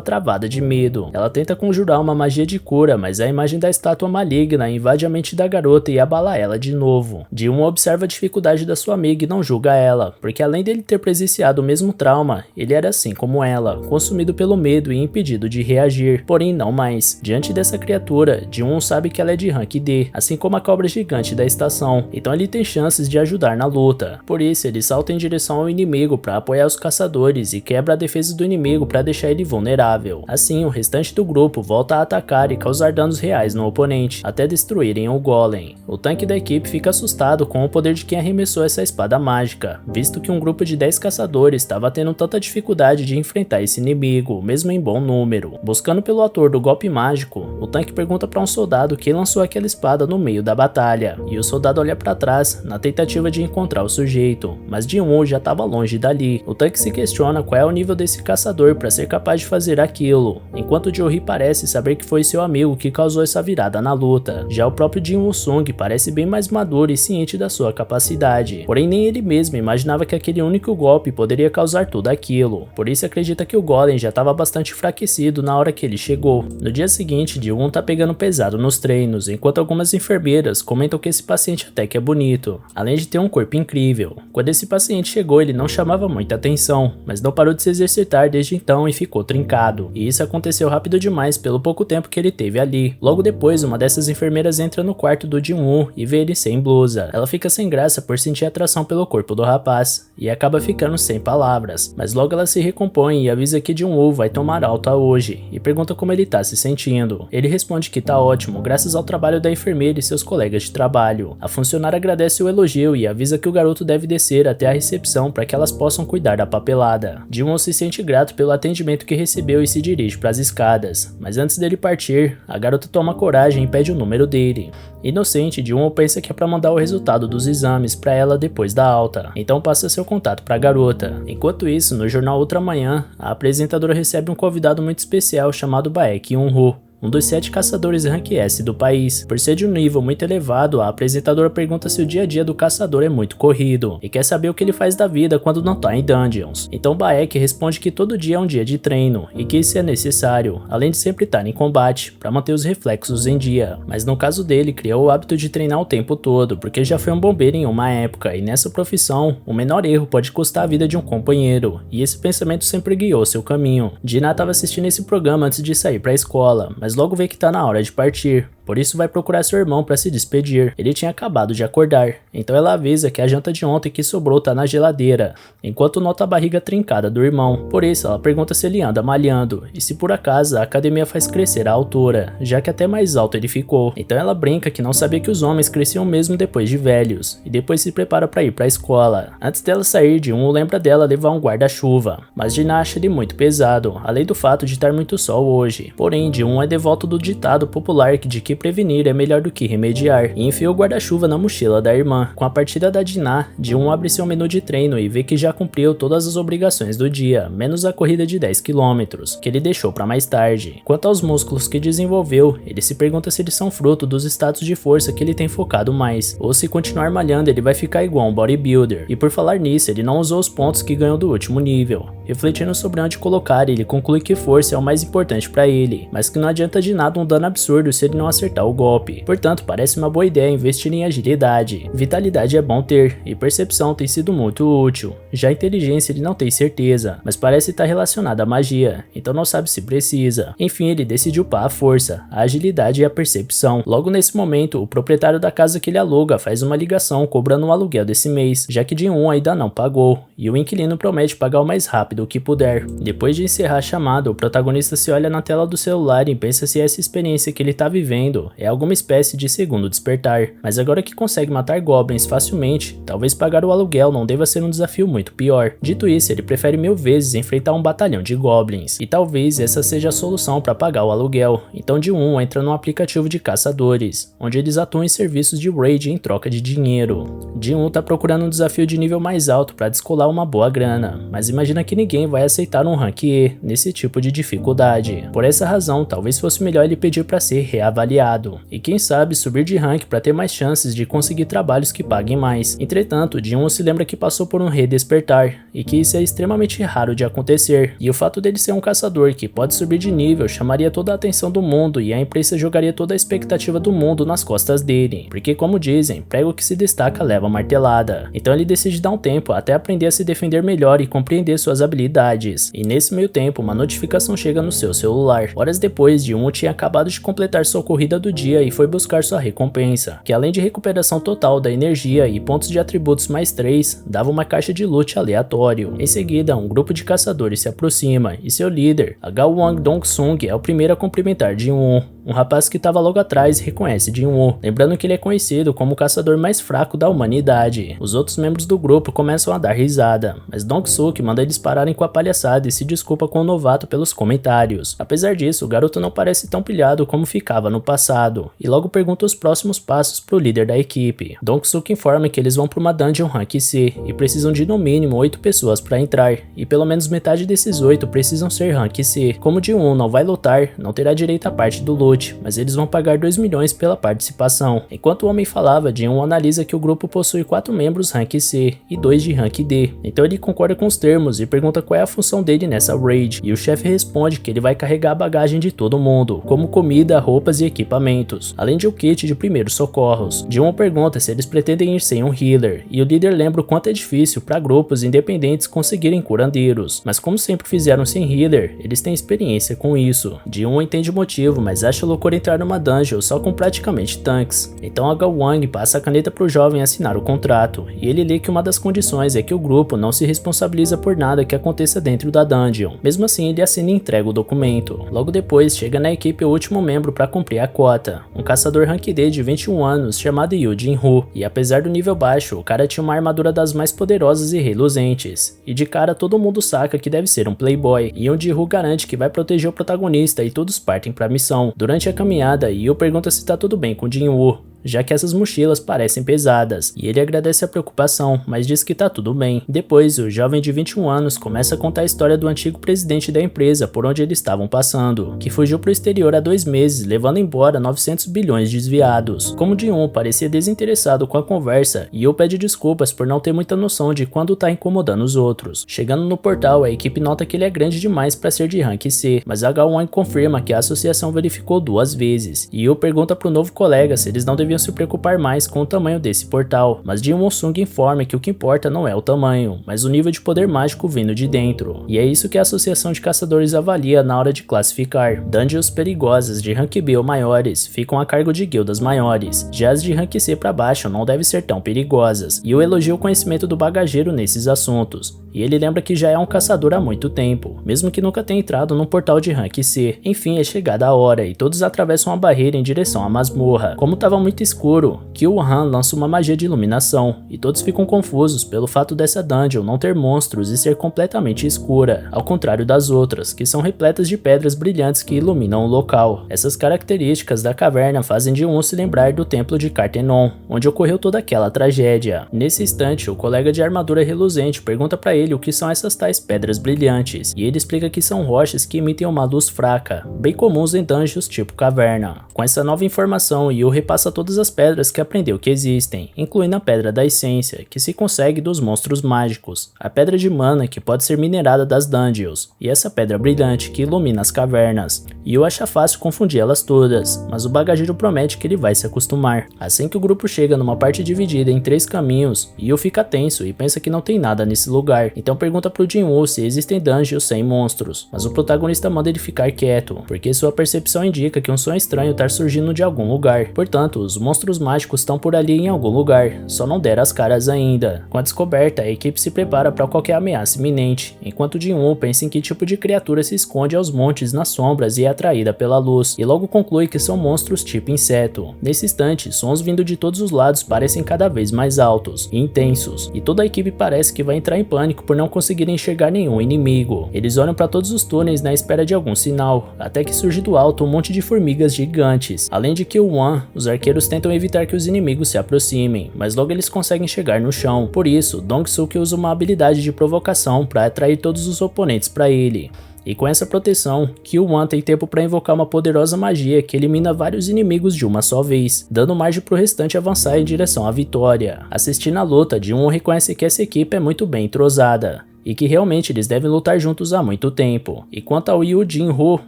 travada de medo. Ela tenta conjurar uma magia de cura, mas a imagem da estátua maligna invade a mente da garota e abala ela de novo. Ji-won observa a dificuldade da sua amiga e não julga ela, porque além dele ter presenciado o mesmo trauma, ele era assim como ela, consumido pelo medo e impedido de reagir, porém não mais. Diante dessa criatura, Ji-won sabe que ela é de rank D, assim como a cobra gigante da estação, então ele tem chances de ajudar na luta. Por isso, ele salta em direção ao inimigo para apoiar os caçadores e quebra a defesa do inimigo para deixar ele vulnerável. Assim, o restante do grupo volta a atacar e causar danos reais no oponente, até destruírem o golem. O tanque da equipe fica assustado com o poder de quem arremessou essa espada mágica, visto que um grupo de 10 caçadores estava tendo tanta dificuldade de enfrentar esse inimigo, mesmo em bom número. Buscando pelo ator do golpe mágico, o tanque pergunta para um soldado quem lançou aquela espada no meio da batalha, e o soldado olha para trás na tentativa de encontrar o sujeito, mas Ji-won já estava longe dali. O tanque se questiona qual é o nível desse caçador para ser capaz de fazer aquilo, enquanto Jo-hee parece saber que foi seu amigo que causou essa virada na luta. Já o próprio Jin Woo-sung parece bem mais maduro e ciente da sua capacidade, porém nem ele mesmo imaginava que aquele único golpe poderia causar tudo aquilo, por isso acredita que o golem já estava bastante enfraquecido na hora que ele chegou. No dia seguinte, Ji-won tá pegando pesado nos treinos, enquanto algumas enfermeiras comentam que esse paciente até que é bonito, além de ter um corpo incrível. Quando esse paciente chegou, ele não chamava muita atenção, mas não parou de se exercitar desde então e ficou trincado, e isso aconteceu rápido demais pelo pouco tempo que ele teve ali. Logo depois, uma dessas enfermeiras entra no quarto do Ji-won e vê ele sem blusa. Ela fica sem graça por sentir atração pelo corpo do rapaz, e acaba ficando sem palavras, mas logo ela se recompõe e avisa que Ji-won vai tomar alta hoje, e pergunta como ele tá se sentindo. Ele responde que tá ótimo, graças ao trabalho da enfermeira e seus colegas de trabalho. A funcionária agradece o elogio e avisa que o garoto deve descer até a recepção para que elas possam cuidar da papelada. Ji-won se sente grato pelo atendimento que recebeu e se dirige para as escadas, mas antes dele partir, a garota toma coragem e pede o número dele. Inocente, Ji-won pensa que é para mandar o resultado dos exames para ela depois da alta, então passa seu contato para a garota. Enquanto isso, no jornal Outra Manhã, a apresentadora recebe um convidado muito especial chamado Baek Yoon-ho. um dos 7 caçadores Rank S do país. Por ser de um nível muito elevado, a apresentadora pergunta se o dia a dia do caçador é muito corrido e quer saber o que ele faz da vida quando não tá em dungeons. Então Baek responde que todo dia é um dia de treino e que isso é necessário, além de sempre estar em combate, para manter os reflexos em dia. Mas no caso dele, criou o hábito de treinar o tempo todo, porque já foi um bombeiro em uma época e nessa profissão, o menor erro pode custar a vida de um companheiro, e esse pensamento sempre guiou seu caminho. Dina estava assistindo esse programa antes de sair para a escola, mas logo vê que tá na hora de partir. Por isso vai procurar seu irmão para se despedir. Ele tinha acabado de acordar, então ela avisa que a janta de ontem que sobrou tá na geladeira, enquanto nota a barriga trincada do irmão. Por isso ela pergunta se ele anda malhando, e se por acaso a academia faz crescer a altura, já que até mais alto ele ficou. Então ela brinca que não sabia que os homens cresciam mesmo depois de velhos, e depois se prepara para ir para a escola. Antes dela sair, Ji-won lembra dela levar um guarda-chuva, mas Dina acha ele muito pesado, além do fato de estar muito sol hoje. Porém, Ji-won é devoto do ditado popular de que prevenir é melhor do que remediar, e enfia o guarda-chuva na mochila da irmã. Com a partida da Dina, Ji-won abre seu menu de treino e vê que já cumpriu todas as obrigações do dia, menos a corrida de 10 km, que ele deixou para mais tarde. Quanto aos músculos que desenvolveu, ele se pergunta se eles são fruto dos status de força que ele tem focado mais, ou se continuar malhando ele vai ficar igual um bodybuilder. E por falar nisso, ele não usou os pontos que ganhou do último nível. Refletindo sobre onde colocar, ele conclui que força é o mais importante para ele, mas que não adianta de nada um dano absurdo se ele não acertar o golpe. Portanto, parece uma boa ideia investir em agilidade. Vitalidade é bom ter, e percepção tem sido muito útil. Já a inteligência ele não tem certeza, mas parece estar relacionada à magia, então não sabe se precisa. Enfim, ele decide upar a força, a agilidade e a percepção. Logo nesse momento, o proprietário da casa que ele aluga faz uma ligação cobrando o aluguel desse mês, já que Ji-won ainda não pagou, e o inquilino promete pagar o mais rápido que puder. Depois de encerrar a chamada, o protagonista se olha na tela do celular e pensa se essa experiência que ele está vivendo é alguma espécie de segundo despertar, mas agora que consegue matar goblins facilmente, talvez pagar o aluguel não deva ser um desafio muito pior. Dito isso, ele prefere 1000 vezes enfrentar um batalhão de goblins, e talvez essa seja a solução para pagar o aluguel. Então Ji-won entra num aplicativo de caçadores, onde eles atuam em serviços de raid em troca de dinheiro. Ji-won tá procurando um desafio de nível mais alto para descolar uma boa grana, mas imagina que ninguém vai aceitar um rank E nesse tipo de dificuldade. Por essa razão, talvez fosse melhor ele pedir para ser reavaliado, e quem sabe subir de rank para ter mais chances de conseguir trabalhos que paguem mais. Entretanto, Ji-won se lembra que passou por um redespertar, e que isso é extremamente raro de acontecer, e o fato dele ser um caçador que pode subir de nível chamaria toda a atenção do mundo e a imprensa jogaria toda a expectativa do mundo nas costas dele, porque como dizem, prego que se destaca leva martelada. Então ele decide dar um tempo até aprender a se defender melhor e compreender suas habilidades, e nesse meio tempo uma notificação chega no seu celular. Horas depois, Ji-won tinha acabado de completar sua corrida do dia e foi buscar sua recompensa, que além de recuperação total da energia e pontos de atributos mais 3, dava uma caixa de loot aleatório. Em seguida, um grupo de caçadores se aproxima e seu líder, Gawang Dong-sung, é o primeiro a cumprimentar Ji-won. Um rapaz que estava logo atrás reconhece Ji-won, lembrando que ele é conhecido como o caçador mais fraco da humanidade. Os outros membros do grupo começam a dar risada, mas Dong-suk manda eles pararem com a palhaçada e se desculpa com o novato pelos comentários. Apesar disso, o garoto não parece tão pilhado como ficava no passado, e logo pergunta os próximos passos pro líder da equipe. Dong-suk informa que eles vão para uma dungeon rank C, e precisam de no mínimo 8 pessoas para entrar, e pelo menos metade desses 8 precisam ser rank C. Como Ji-won não vai lutar, não terá direito à parte do loot, mas eles vão pagar 2 milhões pela participação. Enquanto o homem falava, Ji-won analisa que o grupo possui 4 membros rank C e 2 de rank D, então ele concorda com os termos e pergunta qual é a função dele nessa raid, e o chefe responde que ele vai carregar a bagagem de todo mundo, como comida, roupas e equipamentos, além de um kit de primeiros socorros. Ji-won pergunta se eles pretendem ir sem um healer, e o líder lembra o quanto é difícil para grupos independentes conseguirem curandeiros, mas como sempre fizeram sem healer, eles têm experiência com isso. Ji-won entende o motivo, mas acha loucura entrar numa dungeon só com praticamente tanques. Então a Gawang passa a caneta pro jovem assinar o contrato, e ele lê que uma das condições é que o grupo não se responsabiliza por nada que aconteça dentro da dungeon. Mesmo assim, ele assina e entrega o documento. Logo depois, chega na equipe o último membro para cumprir a cota, um caçador rank D de 21 anos chamado Yu Jin-ho, e apesar do nível baixo, o cara tinha uma armadura das mais poderosas e reluzentes, e de cara todo mundo saca que deve ser um playboy, e Yu Jin-ho garante que vai proteger o protagonista e todos partem para a missão. Durante a caminhada, Yu pergunta se tá tudo bem com Jin-woo, já que essas mochilas parecem pesadas, e ele agradece a preocupação, mas diz que tá tudo bem. Depois, o jovem de 21 anos começa a contar a história do antigo presidente da empresa por onde eles estavam passando, que fugiu pro exterior há 2 meses, levando embora 900 bilhões desviados. Como Jin-Woo parecia desinteressado com a conversa, Yoo pede desculpas por não ter muita noção de quando tá incomodando os outros. Chegando no portal, a equipe nota que ele é grande demais para ser de rank C, mas a Ga-won confirma que a associação verificou 2 vezes. Yoo pergunta pro novo colega se eles não deviam se preocupar mais com o tamanho desse portal, mas Jin-Woo-sung informa que o que importa não é o tamanho, mas o nível de poder mágico vindo de dentro. E é isso que a associação de caçadores avalia na hora de classificar. Dungeons perigosas de rank B ou maiores ficam a cargo de guildas maiores, já as de rank C para baixo não devem ser tão perigosas. Yoo elogia o conhecimento do bagageiro nesses assuntos, e ele lembra que já é um caçador há muito tempo, mesmo que nunca tenha entrado num portal de rank C. Enfim, é chegada a hora e todos atravessam a barreira em direção à masmorra. Como estava muito escuro, Kyo-han lança uma magia de iluminação, e todos ficam confusos pelo fato dessa dungeon não ter monstros e ser completamente escura, ao contrário das outras, que são repletas de pedras brilhantes que iluminam o local. Essas características da caverna fazem Jin-Woo se lembrar do templo de Kartenon, onde ocorreu toda aquela tragédia. Nesse instante, o colega de armadura reluzente pergunta para ele o que são essas tais pedras brilhantes, e ele explica que são rochas que emitem uma luz fraca, bem comuns em dungeons tipo caverna. Com essa nova informação, Yoo repassa todas as pedras que aprendeu que existem, incluindo a pedra da essência, que se consegue dos monstros mágicos, a pedra de mana, que pode ser minerada das dungeons, e essa pedra brilhante que ilumina as cavernas. Yoo acha fácil confundir elas todas, mas o bagageiro promete que ele vai se acostumar. Assim que o grupo chega numa parte dividida em 3 caminhos, Yoo fica tenso e pensa que não tem nada nesse lugar, então pergunta pro Jin-Woo se existem dungeons sem monstros, mas o protagonista manda ele ficar quieto, porque sua percepção indica que um som estranho tá surgindo de algum lugar. Portanto, os monstros mágicos estão por ali em algum lugar, só não deram as caras ainda. Com a descoberta, a equipe se prepara para qualquer ameaça iminente, enquanto Jin-Woo pensa em que tipo de criatura se esconde aos montes nas sombras e é atraída pela luz, e logo conclui que são monstros tipo inseto. Nesse instante, sons vindo de todos os lados parecem cada vez mais altos e intensos, e toda a equipe parece que vai entrar em pânico por não conseguirem enxergar nenhum inimigo. Eles olham para todos os túneis na espera de algum sinal, até que surge do alto um monte de formigas gigantes. Além de Kyo-wan, os arqueiros tentam evitar que os inimigos se aproximem, mas logo eles conseguem chegar no chão. Por isso, Dong-suk usa uma habilidade de provocação para atrair todos os oponentes para ele. E com essa proteção, Kyo-wan tem tempo para invocar uma poderosa magia que elimina vários inimigos de uma só vez, dando margem pro restante avançar em direção à vitória. Assistindo a luta, Jin-Woo reconhece que essa equipe é muito bem entrosada, e que realmente eles devem lutar juntos há muito tempo. E quanto ao Yoo Jin-Ho,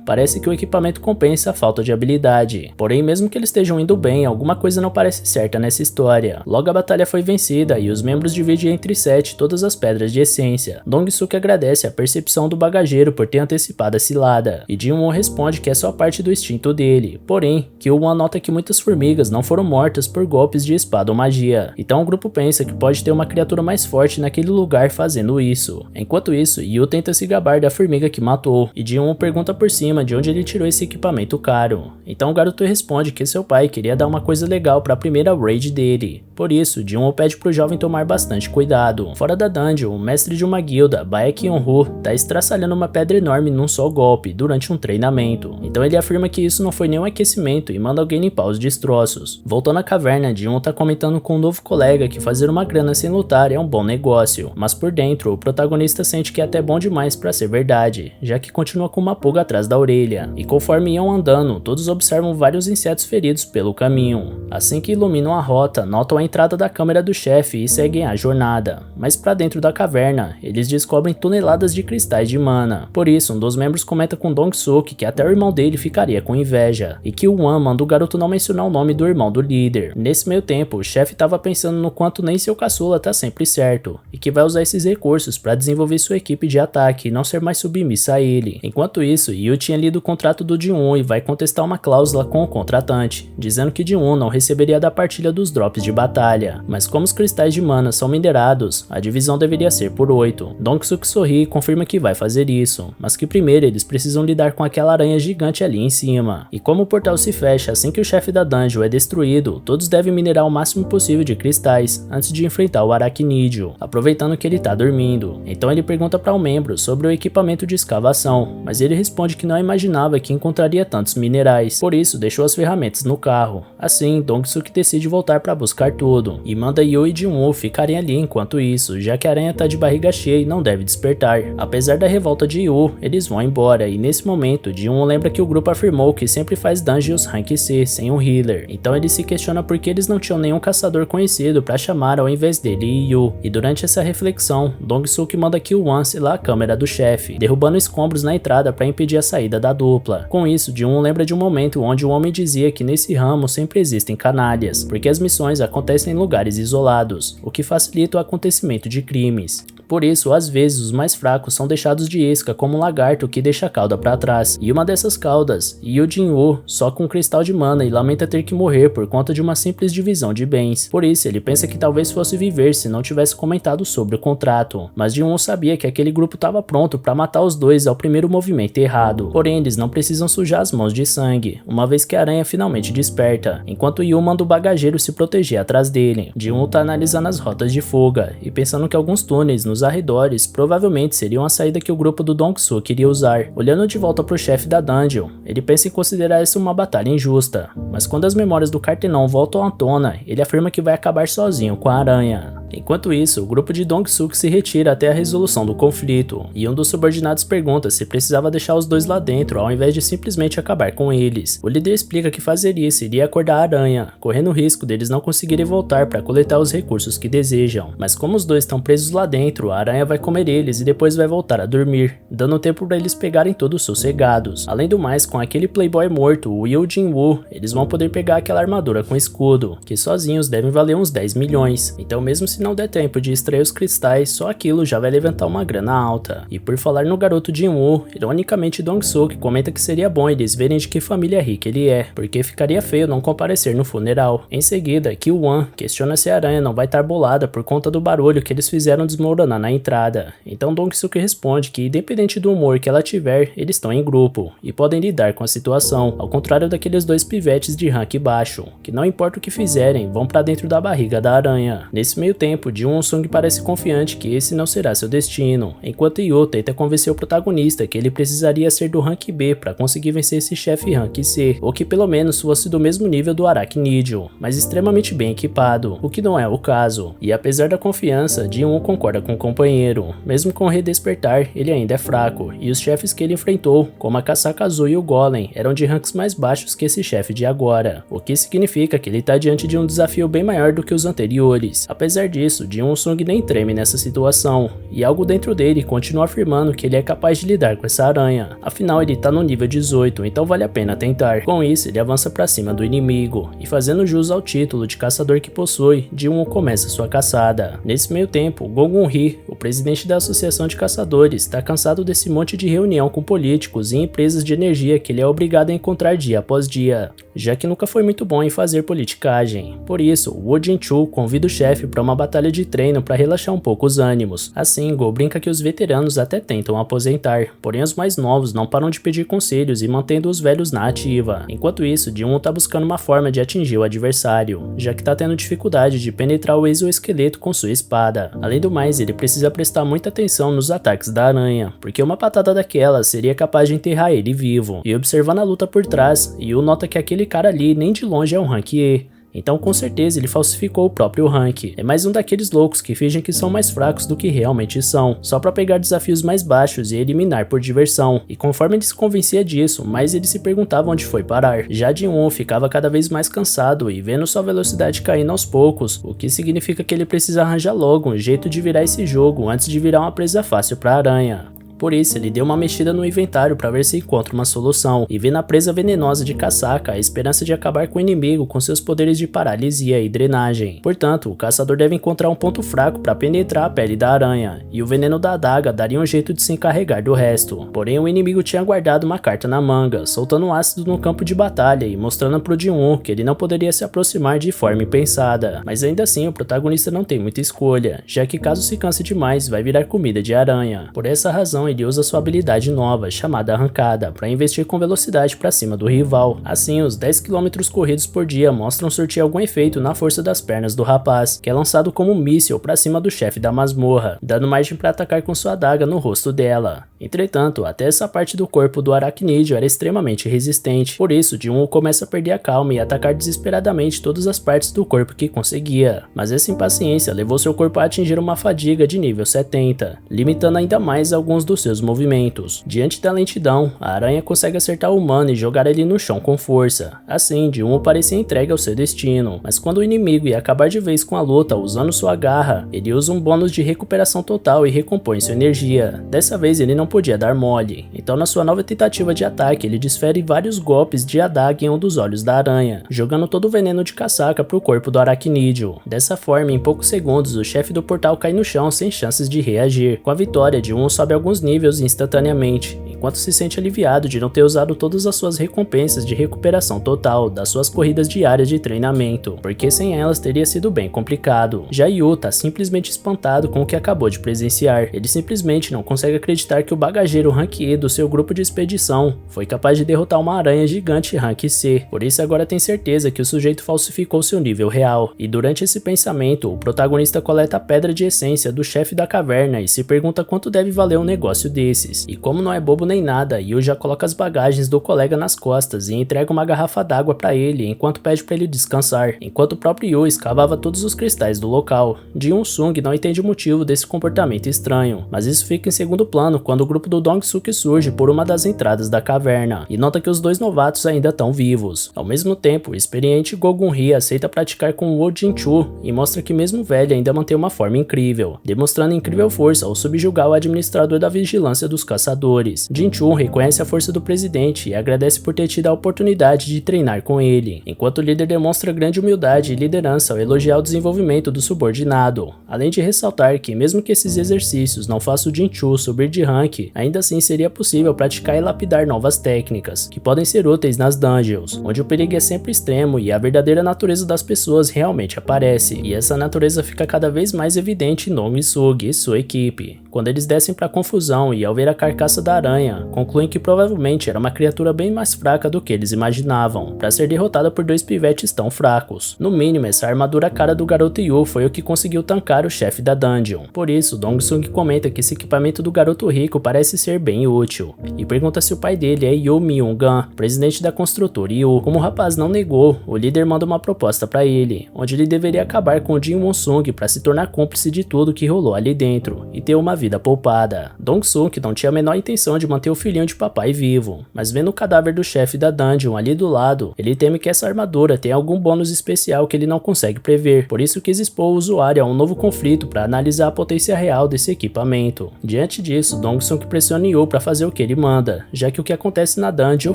parece que o equipamento compensa a falta de habilidade. Porém, mesmo que eles estejam indo bem, alguma coisa não parece certa nessa história. Logo a batalha foi vencida e os membros dividem entre 7 todas as pedras de essência. Dong-suk agradece a percepção do bagageiro por ter antecipado a cilada, e Jin-Woo responde que é só parte do instinto dele. Porém, Kyo-wan nota que muitas formigas não foram mortas por golpes de espada ou magia, então o grupo pensa que pode ter uma criatura mais forte naquele lugar fazendo isso. Enquanto isso, Yoo tenta se gabar da formiga que matou, e Jin-Woo pergunta por cima de onde ele tirou esse equipamento caro. Então o garoto responde que seu pai queria dar uma coisa legal para a primeira raid dele. Por isso, Jin-Woo pede pro jovem tomar bastante cuidado. Fora da dungeon, o mestre de uma guilda, Bae Kyung-ho, tá estraçalhando uma pedra enorme num só golpe, durante um treinamento. Então ele afirma que isso não foi nenhum aquecimento e manda alguém limpar os destroços. Voltando à caverna, Jin-Woo tá comentando com um novo colega que fazer uma grana sem lutar é um bom negócio, mas por dentro, o protagonista sente que é até bom demais pra ser verdade, já que continua com uma pulga atrás da orelha, e conforme iam andando, todos observam vários insetos feridos pelo caminho. Assim que iluminam a rota, notam a entrada da câmera do chefe e seguem a jornada, mas pra dentro da caverna, eles descobrem toneladas de cristais de mana. Por isso, um dos membros comenta com Dong-suk que até o irmão dele ficaria com inveja, e que o Wan manda o garoto não mencionar o nome do irmão do líder. Nesse meio tempo, o chefe tava pensando no quanto nem seu caçula tá sempre certo, e que vai usar esses recursos pra desenvolver sua equipe de ataque e não ser mais submissa a ele. Enquanto isso, Yoo tinha lido o contrato do Jin-Woo e vai contestar uma cláusula com o contratante, dizendo que Jin-Woo não receberia da partilha dos drops de batalha. Mas como os cristais de mana são minerados, a divisão deveria ser por 8. Dong-suk sorri e confirma que vai fazer isso, mas que primeiro eles precisam lidar com aquela aranha gigante ali em cima. E como o portal se fecha assim que o chefe da dungeon é destruído, todos devem minerar o máximo possível de cristais antes de enfrentar o aracnídeo, aproveitando que ele tá dormindo. Então ele pergunta para um membro sobre o equipamento de escavação, mas ele responde que não imaginava que encontraria tantos minerais, por isso deixou as ferramentas no carro. Assim, Dong-suk decide voltar para buscar tudo, e manda Yoo e Jin-woo ficarem ali enquanto isso, já que a aranha tá de barriga cheia e não deve despertar. Apesar da revolta de Yoo, eles vão embora, e nesse momento, Jin-woo lembra que o grupo afirmou que sempre faz dungeons rank C sem um healer, então ele se questiona por que eles não tinham nenhum caçador conhecido para chamar ao invés dele e Yoo. E durante essa reflexão, Dong-suk manda Kil-won selar a câmera do chefe, derrubando escombros na entrada para impedir a saída da dupla. Com isso, Jin-woo lembra de um momento onde um homem dizia que nesse ramo sempre existem canalhas, porque as missões acontecem em lugares isolados, o que facilita o acontecimento de crimes. Por isso, às vezes, os mais fracos são deixados de isca como um lagarto que deixa a cauda para trás. E uma dessas caudas, Yoo Jin-woo, só com um cristal de mana e lamenta ter que morrer por conta de uma simples divisão de bens. Por isso, ele pensa que talvez fosse viver se não tivesse comentado sobre o contrato. Mas Jin-woo sabia que aquele grupo estava pronto para matar os dois ao primeiro movimento errado. Porém, eles não precisam sujar as mãos de sangue, uma vez que a aranha finalmente desperta, enquanto Yoo manda o bagageiro se proteger atrás dele. Jin-woo tá analisando as rotas de fuga e pensando que alguns túneis nos arredores provavelmente seriam a saída que o grupo do Dong-suk iria usar. Olhando de volta pro chefe da dungeon, ele pensa em considerar isso uma batalha injusta, mas quando as memórias do Cartenon voltam à tona, ele afirma que vai acabar sozinho com a aranha. Enquanto isso, o grupo de Dong-suk se retira até a resolução do conflito, e um dos subordinados pergunta se precisava deixar os dois lá dentro ao invés de simplesmente acabar com eles. O líder explica que fazer isso iria acordar a aranha, correndo o risco deles não conseguirem voltar para coletar os recursos que desejam. Mas como os dois estão presos lá dentro, a aranha vai comer eles e depois vai voltar a dormir, dando tempo para eles pegarem todos sossegados. Além do mais, com aquele playboy morto, o Yoo Jin-woo, eles vão poder pegar aquela armadura com escudo, que sozinhos devem valer uns 10 milhões. Então mesmo se não der tempo de extrair os cristais, só aquilo já vai levantar uma grana alta. E por falar no garoto Jin-woo, ironicamente Dong-suk comenta que seria bom eles verem de que família rica ele é, porque ficaria feio não comparecer no funeral. Em seguida, Kil-won questiona se a aranha não vai estar bolada por conta do barulho que eles fizeram desmoronar na entrada. Então Dong-suk responde que independente do humor que ela tiver, eles estão em grupo e podem lidar com a situação, ao contrário daqueles dois pivetes de rank baixo, que não importa o que fizerem, vão pra dentro da barriga da aranha. Nesse meio tempo, Jin-sung parece confiante que esse não será seu destino, enquanto Yoo tenta convencer o protagonista que ele precisaria ser do rank B para conseguir vencer esse chefe rank C, ou que pelo menos fosse do mesmo nível do Arachnidio, mas extremamente bem equipado, o que não é o caso. E apesar da confiança, Jin-woo concorda com o companheiro. Mesmo com o redespertar, ele ainda é fraco, e os chefes que ele enfrentou, como a Casaca Azul e o Golem, eram de ranks mais baixos que esse chefe de agora, o que significa que ele está diante de um desafio bem maior do que os anteriores. Apesar disso, Jin-sung nem treme nessa situação, e algo dentro dele continua afirmando que ele é capaz de lidar com essa aranha. Afinal, ele tá no nível 18, então vale a pena tentar. Com isso, ele avança pra cima do inimigo, e fazendo jus ao título de caçador que possui, Jin-woo começa sua caçada. Nesse meio tempo, Go Gun-hee, o presidente da Associação de Caçadores, tá cansado desse monte de reunião com políticos e empresas de energia que ele é obrigado a encontrar dia após dia, já que nunca foi muito bom em fazer politicagem. Por isso, Woo Jin-chul convida o chefe para uma batalha de treino para relaxar um pouco os ânimos. Assim, Go brinca que os veteranos até tentam aposentar, porém os mais novos não param de pedir conselhos e mantendo os velhos na ativa. Enquanto isso, Jin-woo tá buscando uma forma de atingir o adversário, já que tá tendo dificuldade de penetrar o exoesqueleto com sua espada. Além do mais, ele precisa prestar muita atenção nos ataques da aranha, porque uma patada daquela seria capaz de enterrar ele vivo. E observando a luta por trás, Yoo nota que aquele cara ali nem de longe é um rank E. Então com certeza ele falsificou o próprio rank. É mais um daqueles loucos que fingem que são mais fracos do que realmente são, só pra pegar desafios mais baixos e eliminar por diversão. E conforme ele se convencia disso, mais ele se perguntava onde foi parar. Já Jin-woo ficava cada vez mais cansado e vendo sua velocidade caindo aos poucos, o que significa que ele precisa arranjar logo um jeito de virar esse jogo antes de virar uma presa fácil pra aranha. Por isso, ele deu uma mexida no inventário para ver se encontra uma solução, e vê na presa venenosa de Casaca a esperança de acabar com o inimigo com seus poderes de paralisia e drenagem. Portanto, o caçador deve encontrar um ponto fraco para penetrar a pele da aranha, e o veneno da adaga daria um jeito de se encarregar do resto. Porém, o inimigo tinha guardado uma carta na manga, soltando um ácido no campo de batalha e mostrando pro Jin-woo que ele não poderia se aproximar de forma impensada. Mas ainda assim, o protagonista não tem muita escolha, já que caso se canse demais, vai virar comida de aranha. Por essa razão, então ele usa sua habilidade nova, chamada arrancada, para investir com velocidade para cima do rival. Assim, os 10 km corridos por dia mostram surtir algum efeito na força das pernas do rapaz, que é lançado como um míssil para cima do chefe da masmorra, dando margem para atacar com sua adaga no rosto dela. Entretanto, até essa parte do corpo do aracnídeo era extremamente resistente, por isso Jin-Woo começa a perder a calma e atacar desesperadamente todas as partes do corpo que conseguia. Mas essa impaciência levou seu corpo a atingir uma fadiga de nível 70, limitando ainda mais alguns dos seus movimentos. Diante da lentidão, a aranha consegue acertar o humano e jogar ele no chão com força. Assim, Jin-Woo parecia entregue ao seu destino, mas quando o inimigo ia acabar de vez com a luta usando sua garra, ele usa um bônus de recuperação total e recompõe sua energia. Dessa vez ele não podia dar mole, então na sua nova tentativa de ataque ele desfere vários golpes de adaga em um dos olhos da aranha, jogando todo o veneno de casaca pro corpo do aracnídeo. Dessa forma, em poucos segundos, o chefe do portal cai no chão sem chances de reagir. Com a vitória, Jin-Woo sobe alguns níveis instantaneamente, enquanto se sente aliviado de não ter usado todas as suas recompensas de recuperação total das suas corridas diárias de treinamento, porque sem elas teria sido bem complicado. Já Yu tá simplesmente espantado com o que acabou de presenciar. Ele simplesmente não consegue acreditar que o bagageiro Rank E do seu grupo de expedição foi capaz de derrotar uma aranha gigante Rank C. Por isso agora tem certeza que o sujeito falsificou seu nível real. E durante esse pensamento, o protagonista coleta a pedra de essência do chefe da caverna e se pergunta quanto deve valer um negócio desses. E como não é bobo nem nada, Yu já coloca as bagagens do colega nas costas e entrega uma garrafa d'água para ele enquanto pede para ele descansar, enquanto o próprio Yu escavava todos os cristais do local. Jin-Sung não entende o motivo desse comportamento estranho, mas isso fica em segundo plano quando o grupo do Dong-Suk surge por uma das entradas da caverna e nota que os dois novatos ainda estão vivos. Ao mesmo tempo, o experiente Go-Gun-Hee aceita praticar com Wo Jin-Chu e mostra que mesmo velho ainda mantém uma forma incrível, demonstrando incrível força ao subjugar o administrador da vigilância dos caçadores. Jin-Chu reconhece a força do presidente e agradece por ter tido a oportunidade de treinar com ele, enquanto o líder demonstra grande humildade e liderança ao elogiar o desenvolvimento do subordinado, além de ressaltar que mesmo que esses exercícios não façam o Jin-Chu subir de rank, ainda assim seria possível praticar e lapidar novas técnicas, que podem ser úteis nas dungeons, onde o perigo é sempre extremo e a verdadeira natureza das pessoas realmente aparece, e essa natureza fica cada vez mais evidente em Dong-Suk e sua equipe, quando eles descem para a confusão e ao ver a carcaça da aranha, concluem que provavelmente era uma criatura bem mais fraca do que eles imaginavam, para ser derrotada por dois pivetes tão fracos. No mínimo, essa armadura cara do garoto Yu foi o que conseguiu tancar o chefe da dungeon. Por isso, Dong-Sung comenta que esse equipamento do garoto rico parece ser bem útil, e pergunta se o pai dele é Yu Myung-gun, presidente da construtora Yu. Como o rapaz não negou, o líder manda uma proposta para ele, onde ele deveria acabar com Jin-Won-Sung para se tornar cúmplice de tudo que rolou ali dentro, e ter uma vida poupada. Dong-Sung não tinha a menor intenção de manter o filhinho de papai vivo, mas vendo o cadáver do chefe da dungeon ali do lado, ele teme que essa armadura tenha algum bônus especial que ele não consegue prever, por isso quis expor o usuário a um novo conflito para analisar a potência real desse equipamento. Diante disso, Dong-Sung pressiona Yu para fazer o que ele manda, já que o que acontece na dungeon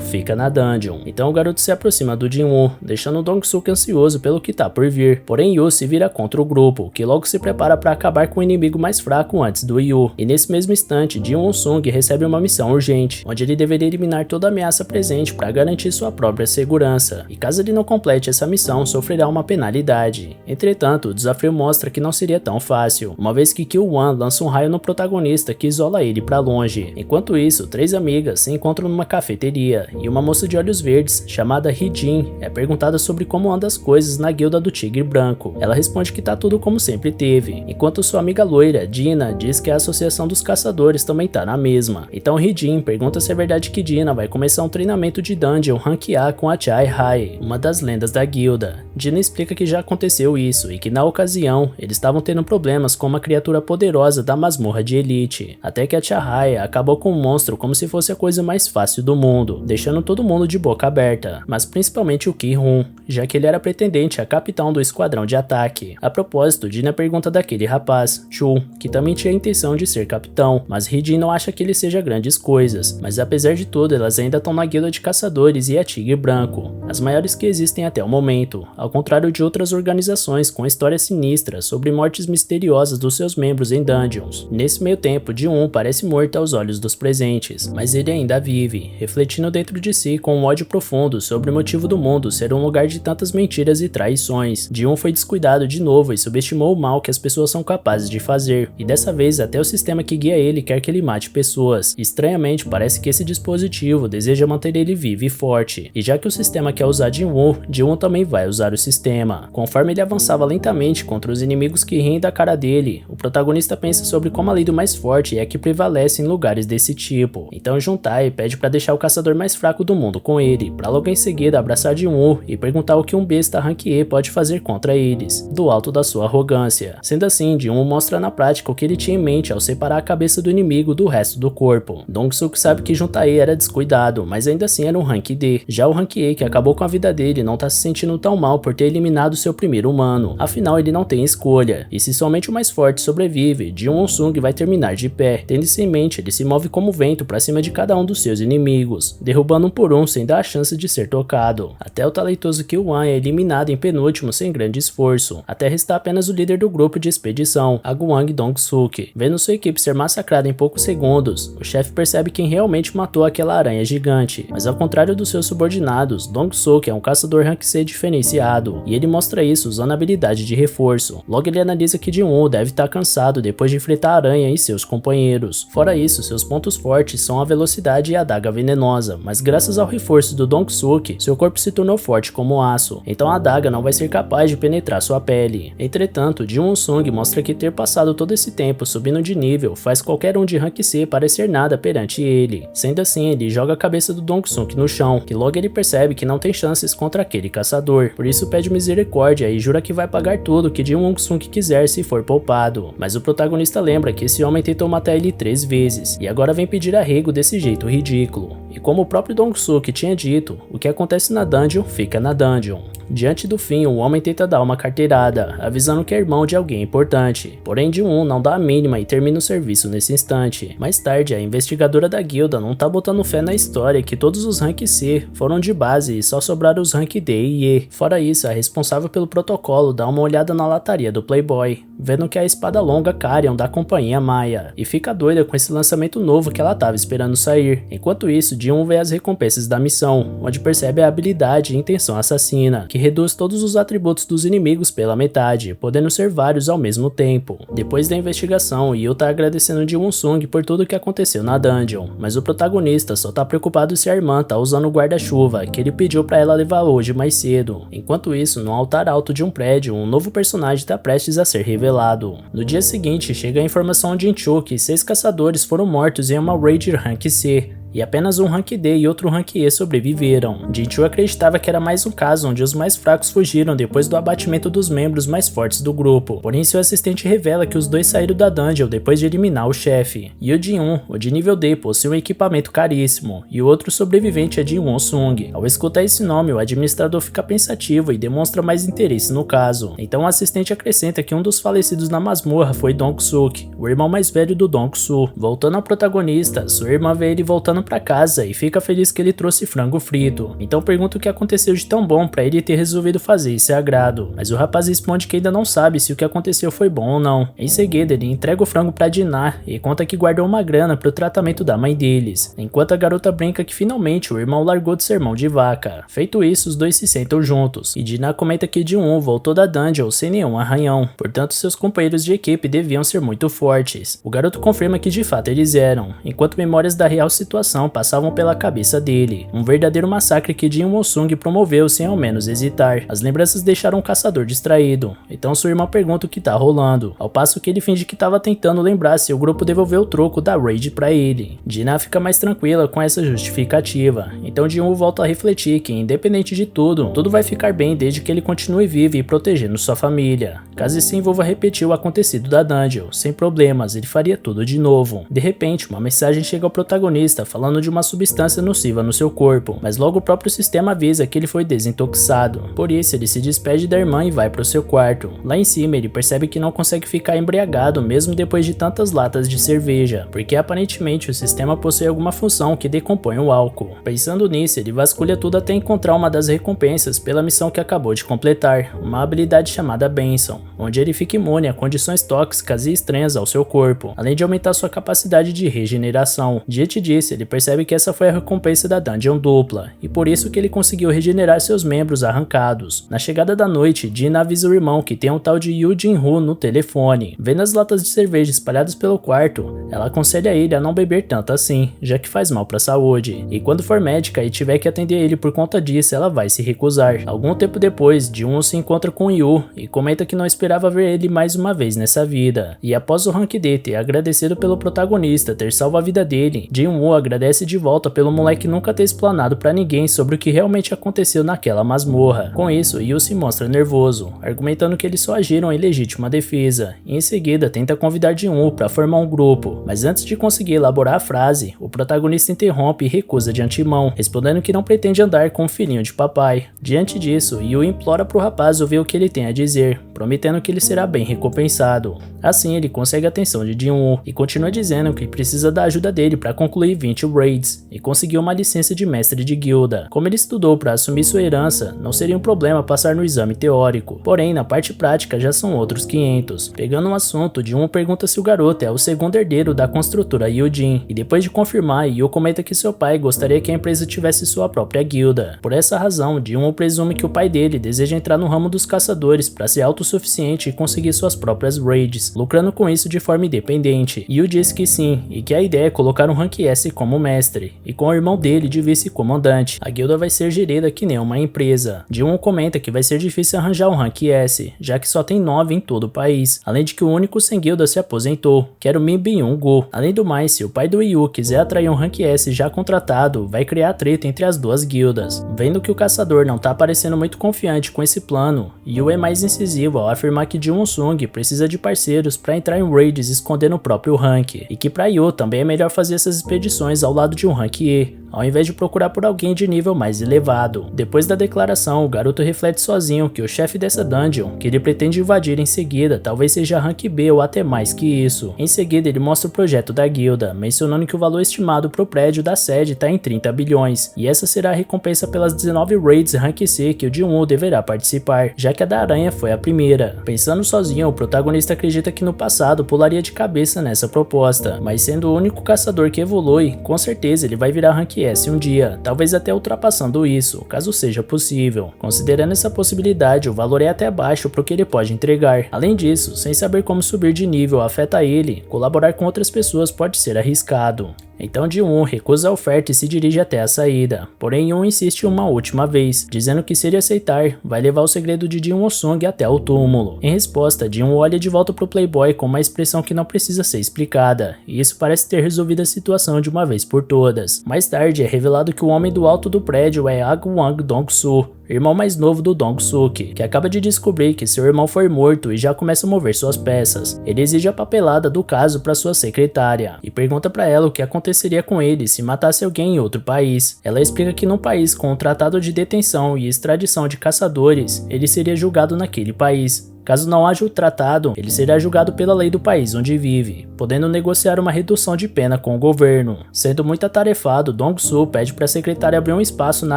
fica na dungeon. Então o garoto se aproxima do Jin-Woo, deixando Dong-Sung ansioso pelo que tá por vir, porém Yu se vira contra o grupo, que logo se prepara para acabar com o inimigo mais fraco antes do Yu, e nesse mesmo instante, Jin-Won-Sung recebe uma missão urgente, onde ele deveria eliminar toda ameaça presente para garantir sua própria segurança, e caso ele não complete essa missão, sofrerá uma penalidade. Entretanto, o desafio mostra que não seria tão fácil, uma vez que Kil-Wan lança um raio no protagonista que isola ele para longe. Enquanto isso, três amigas se encontram numa cafeteria, e uma moça de olhos verdes, chamada Hee-Jin, é perguntada sobre como andam as coisas na guilda do Tigre Branco. Ela responde que tá tudo como sempre teve, enquanto sua amiga loira, Dina, diz que a associação dos caçadores também tá na mesma. Então Hee-Jin pergunta se é verdade que Dina vai começar um treinamento de dungeon rank A com a Chai Hai, uma das lendas da guilda. Dina explica que já aconteceu isso e que na ocasião eles estavam tendo problemas com uma criatura poderosa da masmorra de elite, até que a Chai Hai acabou com o monstro como se fosse a coisa mais fácil do mundo, deixando todo mundo de boca aberta, mas principalmente o Ki-Hun, já que ele era pretendente a capitão do esquadrão de ataque. A propósito, Dina pergunta daquele rapaz, Chu, que também tinha a intenção de ser capitão, mas Hee-Jin não acha que ele seja grande escolha, coisas, mas apesar de tudo elas ainda estão na guilda de caçadores e a Tigre Branco, as maiores que existem até o momento, ao contrário de outras organizações com histórias sinistras sobre mortes misteriosas dos seus membros em dungeons. Nesse meio tempo, Ji-Won parece morto aos olhos dos presentes, mas ele ainda vive, refletindo dentro de si com um ódio profundo sobre o motivo do mundo ser um lugar de tantas mentiras e traições. Ji-Won foi descuidado de novo e subestimou o mal que as pessoas são capazes de fazer, e dessa vez até o sistema que guia ele quer que ele mate pessoas. Estranhamente, parece que esse dispositivo deseja manter ele vivo e forte, e já que o sistema quer usar Ji-Won, Ji-Won também vai usar o sistema. Conforme ele avançava lentamente contra os inimigos que riem da cara dele, o protagonista pensa sobre como a lei do mais forte é que prevalece em lugares desse tipo. Então Juntai pede para deixar o caçador mais fraco do mundo com ele, para logo em seguida abraçar Ji-Won e perguntar o que um besta Rank E pode fazer contra eles, do alto da sua arrogância. Sendo assim, Ji-Won mostra na prática o que ele tinha em mente ao separar a cabeça do inimigo do resto do corpo. Dong-suk sabe que Juntai era descuidado, mas ainda assim era um Rank D. Já o Rank E, que acabou com a vida dele, não tá se sentindo tão mal por ter eliminado seu primeiro humano. Afinal, ele não tem escolha, e se somente o mais forte sobrevive, Ji-Won-sung vai terminar de pé. Tendo isso em mente, ele se move como vento pra cima de cada um dos seus inimigos, derrubando um por um sem dar a chance de ser tocado. Até o talentoso Kil-Wan é eliminado em penúltimo sem grande esforço, até restar apenas o líder do grupo de expedição, Aguang Dong-suk. Vendo sua equipe ser massacrada em poucos segundos, o chefe percebe quem realmente matou aquela aranha gigante, mas ao contrário dos seus subordinados, Dong-suk é um caçador Rank C diferenciado, e ele mostra isso usando a habilidade de reforço. Logo ele analisa que Ji-Won deve estar cansado depois de enfrentar a aranha e seus companheiros. Fora isso, seus pontos fortes são a velocidade e a adaga venenosa, mas graças ao reforço do Dong-suk, seu corpo se tornou forte como aço, então a adaga não vai ser capaz de penetrar sua pele. Entretanto, Ji-Won-sung mostra que ter passado todo esse tempo subindo de nível faz qualquer um de Rank C parecer nada perante ele. Sendo assim, ele joga a cabeça do Dong-suk no chão, que logo ele percebe que não tem chances contra aquele caçador, por isso pede misericórdia e jura que vai pagar tudo que Ji-Won-sung quiser se for poupado. Mas o protagonista lembra que esse homem tentou matar ele 3 vezes, e agora vem pedir arrego desse jeito ridículo. E como o próprio Dong-suk tinha dito, o que acontece na dungeon, fica na dungeon. Diante do fim, o homem tenta dar uma carteirada, avisando que é irmão de alguém importante. Porém, Ji-Won não dá a mínima e termina o serviço nesse instante. Mais tarde, a investigadora da guilda não tá botando fé na história que todos os Rank C foram de base e só sobraram os Rank D e E. Fora isso, a responsável pelo protocolo dá uma olhada na lataria do Playboy, vendo que é a espada longa Carrion da companhia Maia, e fica doida com esse lançamento novo que ela tava esperando sair. Enquanto isso, Ji-Won vê as recompensas da missão, onde percebe a habilidade e intenção assassina, que reduz todos os atributos dos inimigos pela metade, podendo ser vários ao mesmo tempo. Depois da investigação, Yu tá agradecendo Ji-Won-sung por tudo o que aconteceu na dungeon, mas o protagonista só tá preocupado se a irmã tá usando o guarda-chuva que ele pediu pra ela levar hoje mais cedo. Enquanto isso, no altar alto de um prédio, um novo personagem tá prestes a ser revelado. No dia seguinte, chega a informação de Incho que 6 caçadores foram mortos em uma raid Rank C, e apenas um Rank D e outro Rank E sobreviveram. Jinchu acreditava que era mais um caso onde os mais fracos fugiram depois do abatimento dos membros mais fortes do grupo, porém seu assistente revela que os dois saíram da dungeon depois de eliminar o chefe. E o Ji-Won, o de nível D, possui um equipamento caríssimo, e o outro sobrevivente é Ji-Won-sung. Ao escutar esse nome, o administrador fica pensativo e demonstra mais interesse no caso. Então o assistente acrescenta que um dos falecidos na masmorra foi Dong-suk, o irmão mais velho do Dong-su. Voltando ao protagonista, sua irmã vê ele voltando pra casa e fica feliz que ele trouxe frango frito. Então pergunta o que aconteceu de tão bom pra ele ter resolvido fazer esse agrado, mas o rapaz responde que ainda não sabe se o que aconteceu foi bom ou não. Em seguida ele entrega o frango pra Dinar e conta que guardou uma grana pro tratamento da mãe deles, enquanto a garota brinca que finalmente o irmão largou de ser mão de vaca. Feito isso, os dois se sentam juntos, e Dinar comenta que Ji-Won voltou da dungeon sem nenhum arranhão, portanto seus companheiros de equipe deviam ser muito fortes. O garoto confirma que de fato eles eram, enquanto memórias da real situação passavam pela cabeça dele. Um verdadeiro massacre que Ji-Won-sung promoveu sem ao menos hesitar. As lembranças deixaram o caçador distraído, então sua irmã pergunta o que tá rolando, ao passo que ele finge que tava tentando lembrar se o grupo devolveu o troco da raid pra ele. Dina fica mais tranquila com essa justificativa, então Ji-Won volta a refletir que independente de tudo, tudo vai ficar bem desde que ele continue vivo e protegendo sua família. Caso se envolva repetir o acontecido da dungeon, sem problemas, ele faria tudo de novo. De repente, uma mensagem chega ao protagonista falando falando de uma substância nociva no seu corpo, mas logo o próprio sistema avisa que ele foi desintoxicado. Por isso ele se despede da irmã e vai para o seu quarto. Lá em cima ele percebe que não consegue ficar embriagado mesmo depois de tantas latas de cerveja, porque aparentemente o sistema possui alguma função que decompõe o álcool. Pensando nisso, ele vasculha tudo até encontrar uma das recompensas pela missão que acabou de completar, uma habilidade chamada Benção, onde ele fica imune a condições tóxicas e estranhas ao seu corpo, além de aumentar sua capacidade de regeneração. Diante disso, ele percebe que essa foi a recompensa da dungeon dupla, e por isso que ele conseguiu regenerar seus membros arrancados. Na chegada da noite, Dina avisa o irmão que tem um tal de Yu Jin-Hu no telefone. Vendo as latas de cerveja espalhadas pelo quarto, ela aconselha ele a não beber tanto assim, já que faz mal para a saúde, e quando for médica e tiver que atender ele por conta disso, ela vai se recusar. Algum tempo depois, Jin-Woo se encontra com Yu e comenta que não esperava ver ele mais uma vez nessa vida, e após o Rank D ter agradecido pelo protagonista ter salvo a vida dele, Jin-Woo agradece de volta pelo moleque nunca ter explanado para ninguém sobre o que realmente aconteceu naquela masmorra. Com isso, Yu se mostra nervoso, argumentando que eles só agiram em legítima defesa, e em seguida tenta convidar Jin-Woo para formar um grupo, mas antes de conseguir elaborar a frase, o protagonista interrompe e recusa de antemão, respondendo que não pretende andar com o filhinho de papai. Diante disso, Yu implora pro rapaz ouvir o que ele tem a dizer, prometendo que ele será bem recompensado. Assim, ele consegue a atenção de Jin-Woo e continua dizendo que precisa da ajuda dele para concluir 20 raids e conseguir uma licença de mestre de guilda. Como ele estudou para assumir sua herança, não seria um problema passar no exame teórico, porém na parte prática já são outros 500. Pegando um assunto, Jin-Woo pergunta se o garoto é o segundo herdeiro da construtora Yujin, e depois de confirmar, Yu comenta que seu pai gostaria que a empresa tivesse sua própria guilda. Por essa razão, Jin-Woo presume que o pai dele deseja entrar no ramo dos caçadores para ser autossuficiente e conseguir suas próprias raids, lucrando com isso de forma independente. Yu diz que sim, e que a ideia é colocar um Rank S como mestre, e com o irmão dele de vice-comandante. A guilda vai ser gerida que nem uma empresa. Jin-Woo comenta que vai ser difícil arranjar um Rank S, já que só tem 9 em todo o país, além de que o único sem guilda se aposentou, que era o Min Byung-gu. Além do mais, se o pai do Yu quiser atrair um Rank S já contratado, vai criar treta entre as duas guildas. Vendo que o caçador não tá parecendo muito confiante com esse plano, Yu é mais incisivo ao afirmar que Jin Sung precisa de parceiros para entrar em raids escondendo o próprio rank, e que para Yu também é melhor fazer essas expedições ao lado de um Rank E, ao invés de procurar por alguém de nível mais elevado. Depois da declaração, o garoto reflete sozinho que o chefe dessa dungeon, que ele pretende invadir em seguida, talvez seja Rank B ou até mais que isso. Em seguida, ele mostra o projeto da guilda, mencionando que o valor estimado para o prédio da sede está em 30 bilhões, e essa será a recompensa pelas 19 raids Rank C que o Jin-Woo deverá participar, já que a da aranha foi a primeira. Pensando sozinho, o protagonista acredita que no passado pularia de cabeça nessa proposta, mas sendo o único caçador que evolui, com certeza ele vai virar Rank S um dia, talvez até ultrapassando isso, caso seja possível. Considerando essa possibilidade, o valor é até baixo para o que ele pode entregar. Além disso, sem saber como subir de nível afeta ele, colaborar com outras pessoas pode ser arriscado. Então Jin-Woo recusa a oferta e se dirige até a saída, porém Yoon insiste uma última vez, dizendo que se ele aceitar, vai levar o segredo de Jin Sung até o túmulo. Em resposta, Jin-Woo olha de volta pro Playboy com uma expressão que não precisa ser explicada, e isso parece ter resolvido a situação de uma vez por todas. Mais tarde é revelado que o homem do alto do prédio é Agwang Dong-soo, irmão mais novo do Dong-suk, que acaba de descobrir que seu irmão foi morto e já começa a mover suas peças. Ele exige a papelada do caso para sua secretária e pergunta para ela o que aconteceria com ele se matasse alguém em outro país. Ela explica que num país com um tratado de detenção e extradição de caçadores, ele seria julgado naquele país. Caso não haja o tratado, ele será julgado pela lei do país onde vive, podendo negociar uma redução de pena com o governo. Sendo muito atarefado, Dong-soo pede para a secretária abrir um espaço na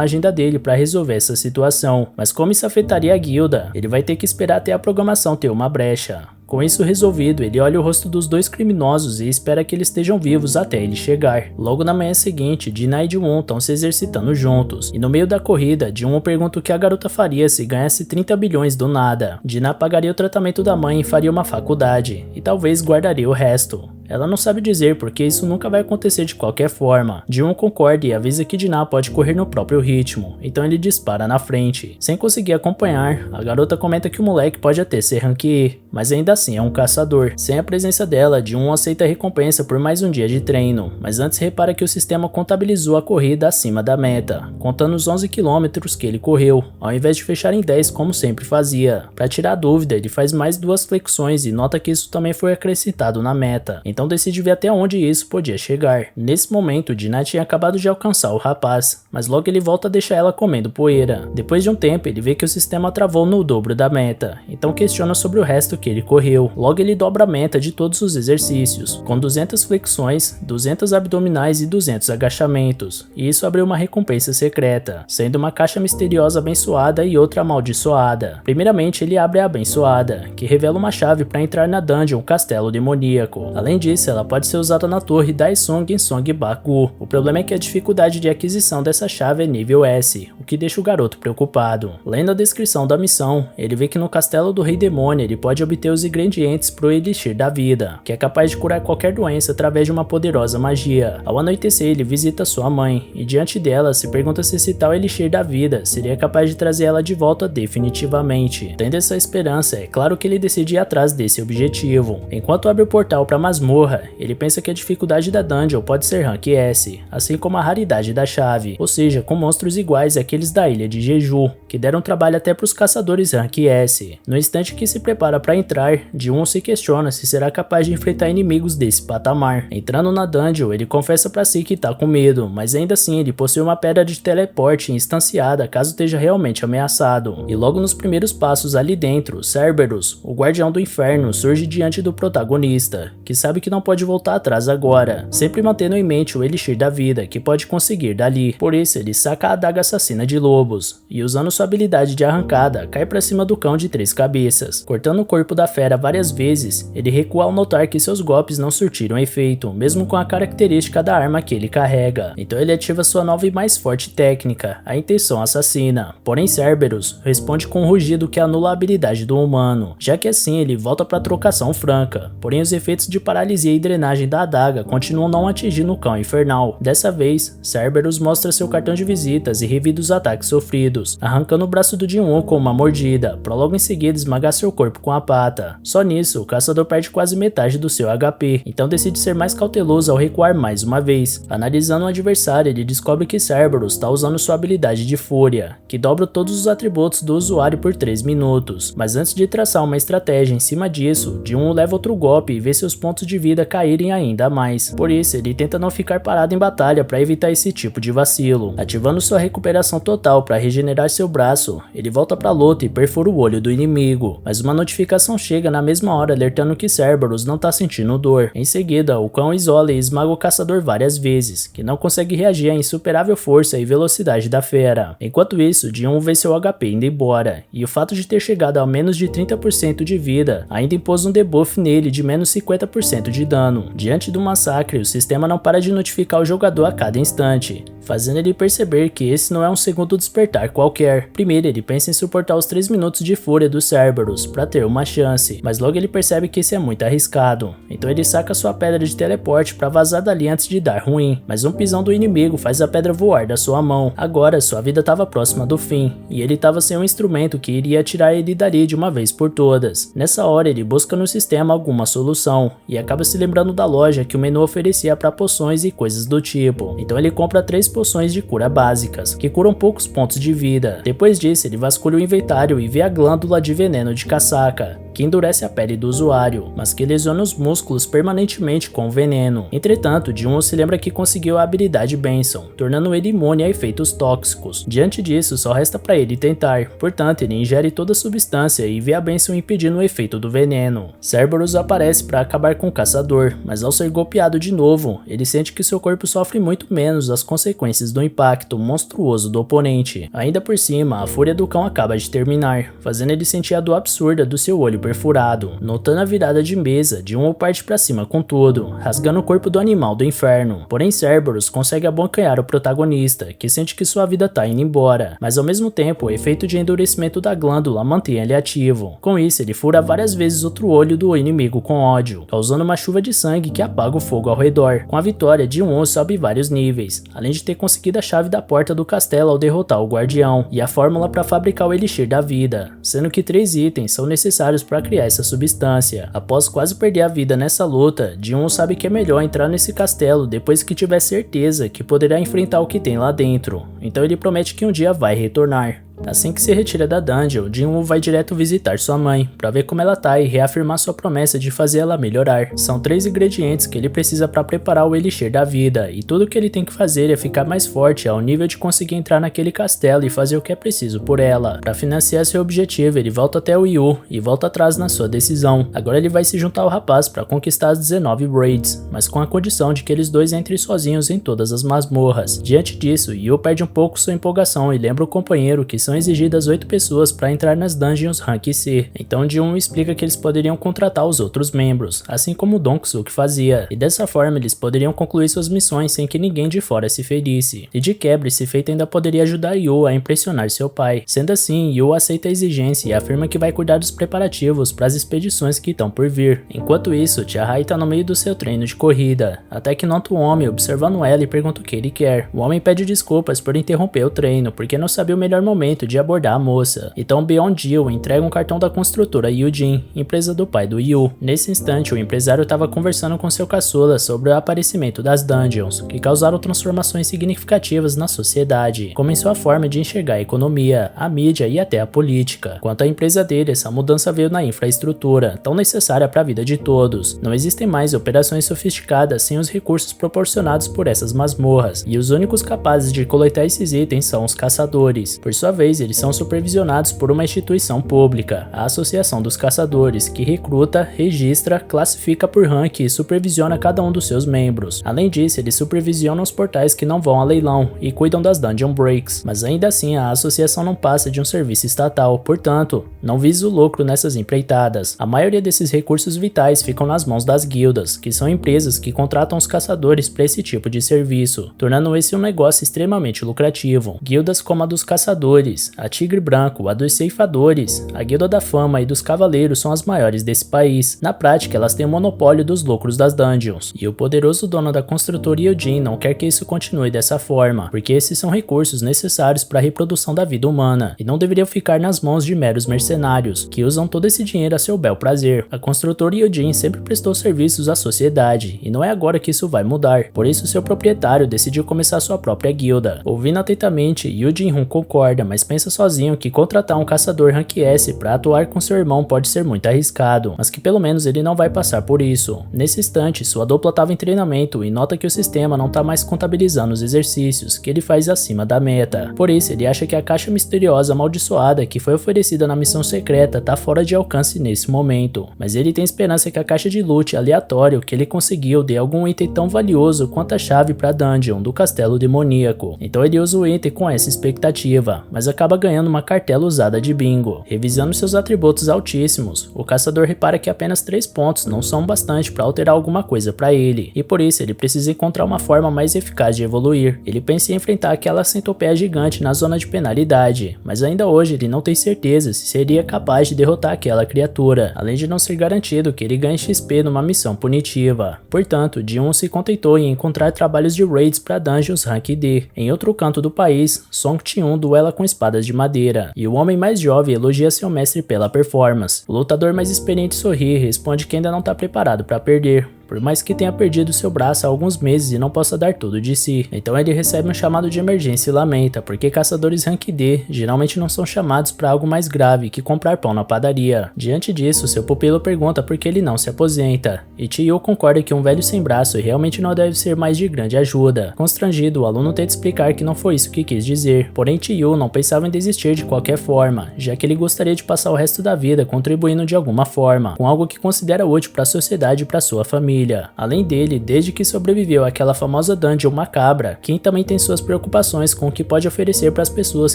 agenda dele para resolver essa situação, mas como isso afetaria a guilda, ele vai ter que esperar até a programação ter uma brecha. Com isso resolvido, ele olha o rosto dos dois criminosos e espera que eles estejam vivos até ele chegar. Logo na manhã seguinte, Dina e Jin-Woo estão se exercitando juntos, e no meio da corrida, Jin-Woo pergunta o que a garota faria se ganhasse 30 bilhões do nada. Dina pagaria o tratamento da mãe e faria uma faculdade, e talvez guardaria o resto. Ela não sabe dizer porque isso nunca vai acontecer de qualquer forma. Jin-Woo concorda e avisa que Dina pode correr no próprio ritmo, então ele dispara na frente. Sem conseguir acompanhar, a garota comenta que o moleque pode até ser Rank E, mas ainda assim é um caçador. Sem a presença dela, Jin-Woo aceita a recompensa por mais um dia de treino, mas antes repara que o sistema contabilizou a corrida acima da meta, contando os 11 km que ele correu, ao invés de fechar em 10 como sempre fazia. Para tirar a dúvida, ele faz mais 2 flexões e nota que isso também foi acrescentado na meta. então decide ver até onde isso podia chegar. Nesse momento, Dinah tinha acabado de alcançar o rapaz, mas logo ele volta a deixar ela comendo poeira. Depois de um tempo, ele vê que o sistema travou no dobro da meta, então questiona sobre o resto que ele correu. Logo ele dobra a meta de todos os exercícios, com 200 flexões, 200 abdominais e 200 agachamentos, e isso abriu uma recompensa secreta, sendo uma caixa misteriosa abençoada e outra amaldiçoada. Primeiramente ele abre a abençoada, que revela uma chave para entrar na dungeon Castelo Demoníaco. Além disso, ela pode ser usada na torre Daesung em Songbaku. O problema é que a dificuldade de aquisição dessa chave é nível S, o que deixa o garoto preocupado. Lendo a descrição da missão, ele vê que no castelo do Rei Demônio ele pode obter os ingredientes pro Elixir da Vida, que é capaz de curar qualquer doença através de uma poderosa magia. Ao anoitecer, ele visita sua mãe, e diante dela se pergunta se esse tal Elixir da Vida seria capaz de trazer ela de volta definitivamente. Tendo essa esperança, é claro que ele decide ir atrás desse objetivo. Enquanto abre o portal para a masmorra, ele pensa que a dificuldade da dungeon pode ser Rank S, assim como a raridade da chave, ou seja, com monstros iguais àqueles da Ilha de Jeju, que deram trabalho até para os caçadores Rank S. No instante que se prepara para entrar, Ji-won se questiona se será capaz de enfrentar inimigos desse patamar. Entrando na dungeon, ele confessa para si que tá com medo, mas ainda assim ele possui uma pedra de teleporte instanciada caso esteja realmente ameaçado. E logo nos primeiros passos ali dentro, Cerberus, o guardião do inferno, surge diante do protagonista, que sabe que não pode voltar atrás agora, sempre mantendo em mente o Elixir da Vida que pode conseguir dali. Por isso ele saca a adaga assassina de lobos, e usando sua habilidade de arrancada, cai pra cima do cão de 3 cabeças. Cortando o corpo da fera várias vezes, ele recua ao notar que seus golpes não surtiram efeito, mesmo com a característica da arma que ele carrega. Então ele ativa sua nova e mais forte técnica, a Intenção Assassina. Porém Cerberus responde com um rugido que anula a habilidade do humano, já que assim ele volta pra trocação franca. Porém os efeitos de paralisia e drenagem da adaga continuam não atingindo o cão infernal. Dessa vez, Cerberus mostra seu cartão de visitas e revida os ataques sofridos, arrancando o braço do Ji-won com uma mordida, pra logo em seguida esmagar seu corpo com a pata. Só nisso, o caçador perde quase metade do seu HP, então decide ser mais cauteloso ao recuar mais uma vez. Analisando o adversário, ele descobre que Cerberus está usando sua habilidade de Fúria, que dobra todos os atributos do usuário por 3 minutos. Mas antes de traçar uma estratégia em cima disso, Ji-won leva outro golpe e vê seus pontos de vida caírem ainda mais. Por isso, ele tenta não ficar parado em batalha para evitar esse tipo de vacilo. Ativando sua recuperação total para regenerar seu braço, ele volta para a luta e perfura o olho do inimigo. Mas uma notificação chega na mesma hora alertando que Cerberus não está sentindo dor. Em seguida, o cão isola e esmaga o caçador várias vezes, que não consegue reagir à insuperável força e velocidade da fera. Enquanto isso, Ji-won vê seu HP indo embora, e o fato de ter chegado a menos de 30% de vida ainda impôs um debuff nele de menos 50% de dano. Diante do massacre, o sistema não para de notificar o jogador a cada instante, fazendo ele perceber que esse não é um segundo despertar qualquer. Primeiro ele pensa em suportar os 3 minutos de fúria do Cerberus para ter uma chance, mas logo ele percebe que isso é muito arriscado, então ele saca sua pedra de teleporte para vazar dali antes de dar ruim, mas um pisão do inimigo faz a pedra voar da sua mão. Agora sua vida estava próxima do fim, e ele estava sem um instrumento que iria tirar ele dali de uma vez por todas. Nessa hora ele busca no sistema alguma solução, e acaba se lembrando da loja que o menu oferecia para poções e coisas do tipo, então ele compra 3 poções de cura básicas, que curam poucos pontos de vida. Depois disso ele vasculha o inventário e vê a glândula de veneno de casaca, que endurece a pele do usuário, mas que lesiona os músculos permanentemente com o veneno. Entretanto, Ji-won se lembra que conseguiu a habilidade Benção, tornando ele imune a efeitos tóxicos. Diante disso, só resta para ele tentar, portanto ele ingere toda a substância e vê a Benção impedindo o efeito do veneno. Cerberus aparece para acabar com o caçador, mas ao ser golpeado de novo, ele sente que seu corpo sofre muito menos as consequências do impacto monstruoso do oponente. Ainda por cima, a fúria do cão acaba de terminar, fazendo ele sentir a dor absurda do seu olho perfurado. Notando a virada de mesa, Ji-won parte para cima com tudo, rasgando o corpo do animal do inferno. Porém Cerberus consegue abocanhar o protagonista, que sente que sua vida tá indo embora, mas ao mesmo tempo o efeito de endurecimento da glândula mantém ele ativo. Com isso ele fura várias vezes outro olho do inimigo com ódio, causando uma chuva de sangue que apaga o fogo ao redor. Com a vitória, Ji-won sobe vários níveis, além de ter conseguido a chave da porta do castelo ao derrotar o guardião, e a fórmula para fabricar o Elixir da Vida, sendo que 3 itens são necessários para criar essa substância. Após quase perder a vida nessa luta, Ji-won sabe que é melhor entrar nesse castelo depois que tiver certeza que poderá enfrentar o que tem lá dentro, então ele promete que um dia vai retornar. Assim que se retira da dungeon, Jin-Woo vai direto visitar sua mãe, pra ver como ela tá e reafirmar sua promessa de fazer ela melhorar. São 3 ingredientes que ele precisa pra preparar o Elixir da vida, e tudo que ele tem que fazer é ficar mais forte ao nível de conseguir entrar naquele castelo e fazer o que é preciso por ela. Pra financiar seu objetivo, ele volta até o Yu e volta atrás na sua decisão. Agora ele vai se juntar ao rapaz pra conquistar as 19 raids, mas com a condição de que eles dois entrem sozinhos em todas as masmorras. Diante disso, Yu perde um pouco sua empolgação e lembra o companheiro que são exigidas 8 pessoas para entrar nas dungeons Rank C. Então Jin-Woo explica que eles poderiam contratar os outros membros, assim como o Dong-Suk fazia, e dessa forma eles poderiam concluir suas missões sem que ninguém de fora se ferisse. E de quebra, esse feito ainda poderia ajudar Yu a impressionar seu pai. Sendo assim, Yu aceita a exigência e afirma que vai cuidar dos preparativos para as expedições que estão por vir. Enquanto isso, Tia Hai tá no meio do seu treino de corrida, até que nota um homem observando ela e pergunta o que ele quer. O homem pede desculpas por interromper o treino, porque não sabia o melhor momento de abordar a moça. Então Beyond Jill entrega um cartão da construtora Yujin, empresa do pai do Yu. Nesse instante, o empresário estava conversando com seu caçula sobre o aparecimento das dungeons, que causaram transformações significativas na sociedade, como em sua forma de enxergar a economia, a mídia e até a política. Quanto à empresa dele, essa mudança veio na infraestrutura, tão necessária para a vida de todos. Não existem mais operações sofisticadas sem os recursos proporcionados por essas masmorras, e os únicos capazes de coletar esses itens são os caçadores. Por sua vez, eles são supervisionados por uma instituição pública, a Associação dos Caçadores, que recruta, registra, classifica por rank e supervisiona cada um dos seus membros. Além disso, eles supervisionam os portais que não vão a leilão e cuidam das dungeon breaks, mas ainda assim a associação não passa de um serviço estatal, portanto, não visa o lucro nessas empreitadas. A maioria desses recursos vitais ficam nas mãos das guildas, que são empresas que contratam os caçadores para esse tipo de serviço, tornando esse um negócio extremamente lucrativo. Guildas como a dos caçadores, a Tigre Branco, a dos ceifadores, a Guilda da Fama e dos Cavaleiros são as maiores desse país. Na prática, elas têm o monopólio dos lucros das dungeons, e o poderoso dono da construtora Yujin não quer que isso continue dessa forma, porque esses são recursos necessários para a reprodução da vida humana, e não deveriam ficar nas mãos de meros mercenários, que usam todo esse dinheiro a seu bel prazer. A construtora Yujin sempre prestou serviços à sociedade, e não é agora que isso vai mudar, por isso seu proprietário decidiu começar sua própria guilda. Ouvindo atentamente, Yu Jin-Hun concorda, mas pensa sozinho que contratar um caçador Rank S para atuar com seu irmão pode ser muito arriscado, mas que pelo menos ele não vai passar por isso. Nesse instante, sua dupla estava em treinamento e nota que o sistema não está mais contabilizando os exercícios que ele faz acima da meta. Por isso, ele acha que a caixa misteriosa amaldiçoada que foi oferecida na missão secreta está fora de alcance nesse momento, mas ele tem esperança que a caixa de loot aleatório que ele conseguiu dê algum item tão valioso quanto a chave para a dungeon do castelo demoníaco. Então ele usa o item com essa expectativa, mas acaba ganhando uma cartela usada de bingo. Revisando seus atributos altíssimos, o caçador repara que apenas 3 pontos não são bastante para alterar alguma coisa para ele, e por isso ele precisa encontrar uma forma mais eficaz de evoluir. Ele pensa em enfrentar aquela centopeia gigante na zona de penalidade, mas ainda hoje ele não tem certeza se seria capaz de derrotar aquela criatura, além de não ser garantido que ele ganhe XP numa missão punitiva. Portanto, Jin-Woo se contentou em encontrar trabalhos de raids para dungeons Rank D. Em outro canto do país, Song Ti-un duela com espadas de madeira, e o homem mais jovem elogia seu mestre pela performance. O lutador mais experiente sorri e responde que ainda não está preparado para perder, por mais que tenha perdido seu braço há alguns meses e não possa dar tudo de si. Então ele recebe um chamado de emergência e lamenta, porque caçadores Rank D geralmente não são chamados para algo mais grave que comprar pão na padaria. Diante disso, seu pupilo pergunta por que ele não se aposenta, e Chi-Yu concorda que um velho sem braço realmente não deve ser mais de grande ajuda. Constrangido, o aluno tenta explicar que não foi isso que quis dizer, porém Chi-Yu não pensava em desistir de qualquer forma, já que ele gostaria de passar o resto da vida contribuindo de alguma forma, com algo que considera útil para a sociedade e para sua família. Além dele, desde que sobreviveu àquela famosa dungeon macabra, Kim também tem suas preocupações com o que pode oferecer para as pessoas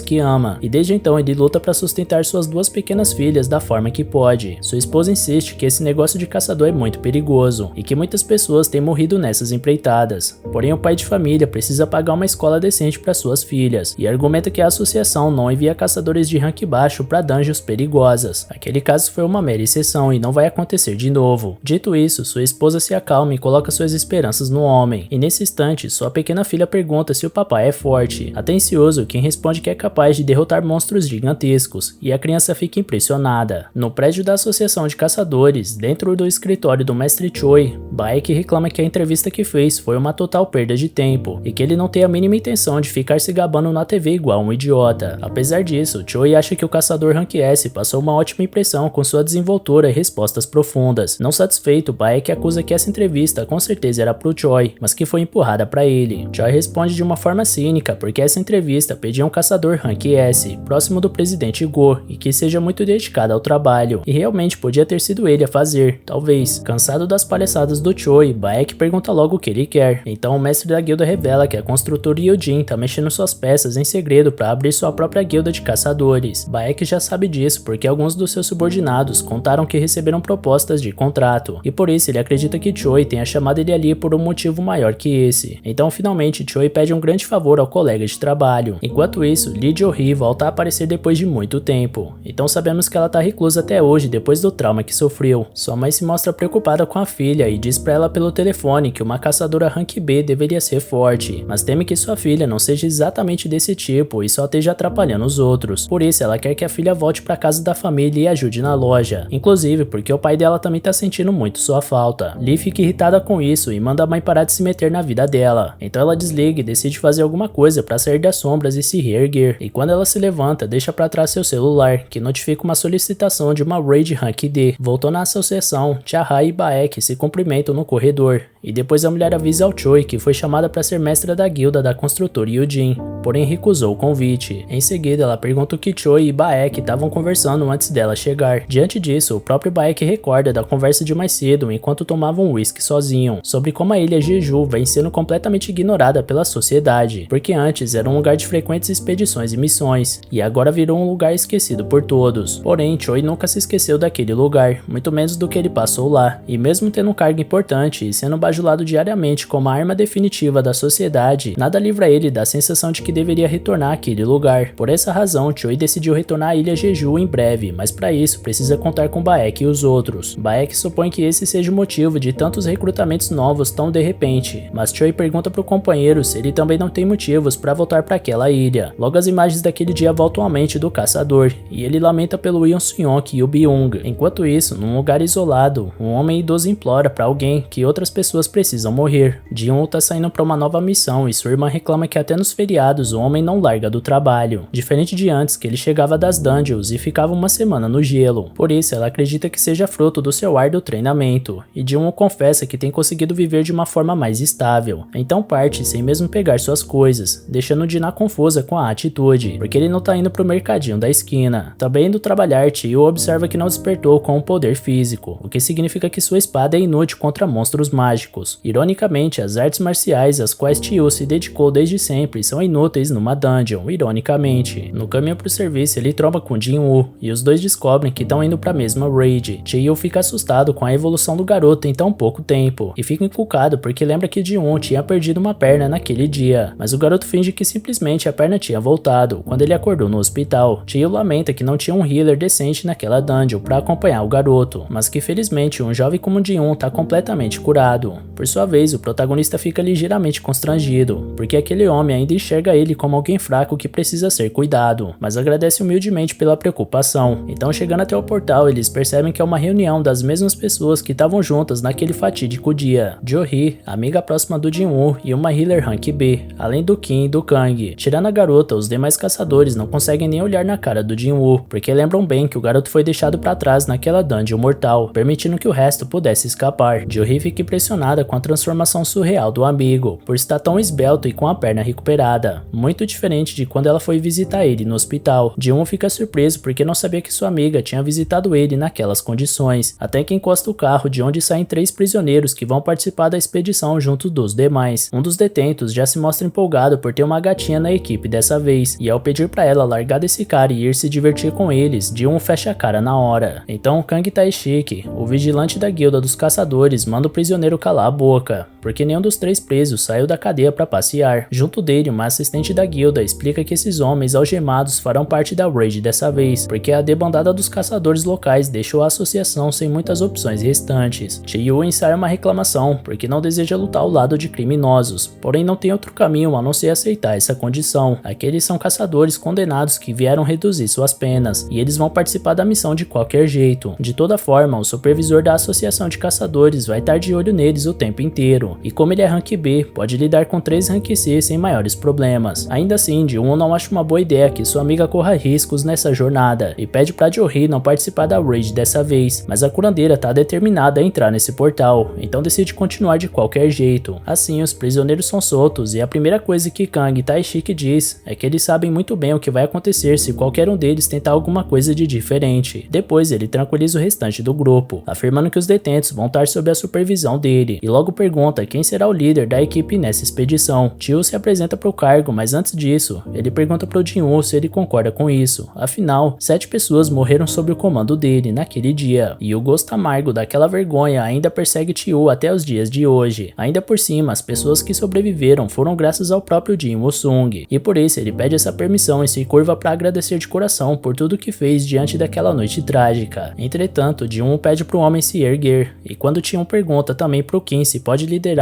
que ama, e desde então ele luta para sustentar suas 2 pequenas filhas da forma que pode. Sua esposa insiste que esse negócio de caçador é muito perigoso, e que muitas pessoas têm morrido nessas empreitadas. Porém, o pai de família precisa pagar uma escola decente para suas filhas, e argumenta que a associação não envia caçadores de rank baixo para dungeons perigosas. Aquele caso foi uma mera exceção e não vai acontecer de novo. Dito isso, sua esposa se se acalma e coloca suas esperanças no homem. E nesse instante, sua pequena filha pergunta se o papai é forte. Atencioso, quem responde que é capaz de derrotar monstros gigantescos, e a criança fica impressionada. No prédio da Associação de Caçadores, dentro do escritório do Mestre Choi, Baek reclama que a entrevista que fez foi uma total perda de tempo, e que ele não tem a mínima intenção de ficar se gabando na TV igual um idiota. Apesar disso, Choi acha que o caçador Rank S passou uma ótima impressão com sua desenvoltura e respostas profundas. Não satisfeito, Baek acusa que essa entrevista com certeza era pro Choi, mas que foi empurrada para ele. Choi responde de uma forma cínica, porque essa entrevista pedia um caçador Rank S, próximo do presidente Go, e que seja muito dedicado ao trabalho, e realmente podia ter sido ele a fazer, talvez. Cansado das palhaçadas do Choi, Baek pergunta logo o que ele quer. Então o mestre da guilda revela que a construtora Yujin tá mexendo suas peças em segredo para abrir sua própria guilda de caçadores. Baek já sabe disso porque alguns dos seus subordinados contaram que receberam propostas de contrato, e por isso ele acredita que Choi tenha chamado ele ali por um motivo maior que esse. Então finalmente Choi pede um grande favor ao colega de trabalho. Enquanto isso, Lee Jo-hee volta a aparecer depois de muito tempo. Então sabemos que ela tá reclusa até hoje depois do trauma que sofreu. Sua mãe se mostra preocupada com a filha e diz pra ela pelo telefone que uma caçadora Rank B deveria ser forte, mas teme que sua filha não seja exatamente desse tipo e só esteja atrapalhando os outros. Por isso ela quer que a filha volte pra casa da família e ajude na loja, inclusive porque o pai dela também tá sentindo muito sua falta. Lee fica irritada com isso e manda a mãe parar de se meter na vida dela. Então ela desliga e decide fazer alguma coisa pra sair das sombras e se reerguer. E quando ela se levanta, deixa pra trás seu celular, que notifica uma solicitação de uma raid Rank D. Voltou na associação, Cha-ha e Baek se cumprimentam no corredor, e depois a mulher avisa ao Choi que foi chamada para ser mestra da guilda da construtora Yujin, porém recusou o convite. Em seguida ela pergunta o que Choi e Baek estavam conversando antes dela chegar. Diante disso, o próprio Baek recorda da conversa de mais cedo enquanto tomavam um whisky sozinho, sobre como a ilha Jeju vem sendo completamente ignorada pela sociedade, porque antes era um lugar de frequentes expedições e missões, e agora virou um lugar esquecido por todos. Porém, Choi nunca se esqueceu daquele lugar, muito menos do que ele passou lá, e mesmo tendo um cargo importante e sendo bajulado diariamente como a arma definitiva da sociedade, nada livra ele da sensação de que deveria retornar àquele lugar. Por essa razão, Choi decidiu retornar à ilha Jeju em breve, mas para isso precisa contar com Baek e os outros. Baek supõe que esse seja o motivo de tantos recrutamentos novos tão de repente, mas Choi pergunta pro companheiro se ele também não tem motivos para voltar para aquela ilha. Logo as imagens daquele dia voltam à mente do caçador, e ele lamenta pelo Yeon Sung-yong e o Byung. Enquanto isso, num lugar isolado, um homem idoso implora para alguém que outras pessoas precisam morrer. Ji-won tá saindo para uma nova missão e sua irmã reclama que até nos feriados o homem não larga do trabalho, diferente de antes que ele chegava das dungeons e ficava uma semana no gelo. Por isso ela acredita que seja fruto do seu árduo treinamento, e Ji-won confessa que tem conseguido viver de uma forma mais estável. Então parte sem mesmo pegar suas coisas, deixando Jina confusa com a atitude, porque ele não tá indo pro mercadinho da esquina. Também indo trabalhar, Tio observa que não despertou com o poder físico, o que significa que sua espada é inútil contra monstros mágicos. Ironicamente, as artes marciais às quais Tio se dedicou desde sempre são inúteis numa dungeon, ironicamente. No caminho pro serviço ele tromba com Jin-woo, e os dois descobrem que estão indo pra mesma raid. Tio fica assustado com a evolução do garoto em tão pouco tempo, e fica encucado porque lembra que Jin-woo tinha perdido uma perna naquele dia, mas o garoto finge que simplesmente a perna tinha voltado quando ele acordou no hospital. Tio lamenta que não tinha um healer decente naquela dungeon para acompanhar o garoto, mas que felizmente um jovem como Jin-woo tá completamente curado. Por sua vez, o protagonista fica ligeiramente constrangido, porque aquele homem ainda enxerga ele como alguém fraco que precisa ser cuidado, mas agradece humildemente pela preocupação. Então, chegando até o portal, eles percebem que é uma reunião das mesmas pessoas que estavam juntas naquele fatídico dia. Jo-hee, amiga próxima do Jin-woo, e uma healer Rank B, além do Kim e do Kang. Tirando a garota, os demais caçadores não conseguem nem olhar na cara do Jin-woo, porque lembram bem que o garoto foi deixado para trás naquela dungeon mortal, permitindo que o resto pudesse escapar. Jo-hee fica impressionada com a transformação surreal do amigo, por estar tão esbelto e com a perna recuperada, muito diferente de quando ela foi visitar ele no hospital. Jin-woo fica surpreso porque não sabia que sua amiga tinha visitado ele naquelas condições, até que encosta o carro de onde saem 3 prisioneiros que vão participar da expedição junto dos demais. Um dos detentos já se mostra empolgado por ter uma gatinha na equipe dessa vez, e ao pedir pra ela largar desse cara e ir se divertir com eles, Jin-woo fecha a cara na hora. Então Kang Tae-shik, o vigilante da guilda dos caçadores, manda o prisioneiro calar calar a boca, porque nenhum dos 3 presos saiu da cadeia para passear. Junto dele, uma assistente da guilda explica que esses homens algemados farão parte da raid dessa vez, porque a debandada dos caçadores locais deixou a associação sem muitas opções restantes. Chiyu ensaia uma reclamação, porque não deseja lutar ao lado de criminosos, porém não tem outro caminho a não ser aceitar essa condição. Aqueles são caçadores condenados que vieram reduzir suas penas, e eles vão participar da missão de qualquer jeito. De toda forma, o supervisor da associação de caçadores vai estar de olho neles o tempo inteiro, e como ele é rank B, pode lidar com 3 rank C sem maiores problemas. Ainda assim, Ji-won não acha uma boa ideia que sua amiga corra riscos nessa jornada, e pede pra Jo-hee não participar da raid dessa vez, mas a curandeira tá determinada a entrar nesse portal, então decide continuar de qualquer jeito. Assim, os prisioneiros são soltos, e a primeira coisa que Kang Tae-shik diz é que eles sabem muito bem o que vai acontecer se qualquer um deles tentar alguma coisa de diferente. Depois ele tranquiliza o restante do grupo, afirmando que os detentos vão estar sob a supervisão dele, e logo pergunta quem será o líder da equipe nessa expedição. Chiyu se apresenta para o cargo, mas antes disso, ele pergunta pro Jin-woo se ele concorda com isso. Afinal, 7 pessoas morreram sob o comando dele naquele dia, e o gosto amargo daquela vergonha ainda persegue Chiyu até os dias de hoje. Ainda por cima, as pessoas que sobreviveram foram graças ao próprio Jin Woo-sung, e por isso ele pede essa permissão e se curva para agradecer de coração por tudo que fez diante daquela noite trágica. Entretanto, Jin-woo pede pro homem se erguer, e quando Jin pergunta também pro Kim se pode liderar,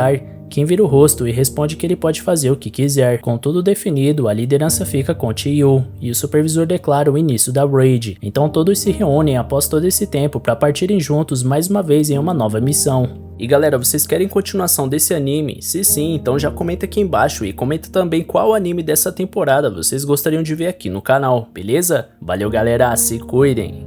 Kim vira o rosto e responde que ele pode fazer o que quiser. Com tudo definido, a liderança fica com Chiyu, e o supervisor declara o início da raid. Então todos se reúnem após todo esse tempo para partirem juntos mais uma vez em uma nova missão. E galera, vocês querem continuação desse anime? Se sim, então já comenta aqui embaixo e comenta também qual anime dessa temporada vocês gostariam de ver aqui no canal, beleza? Valeu galera, se cuidem!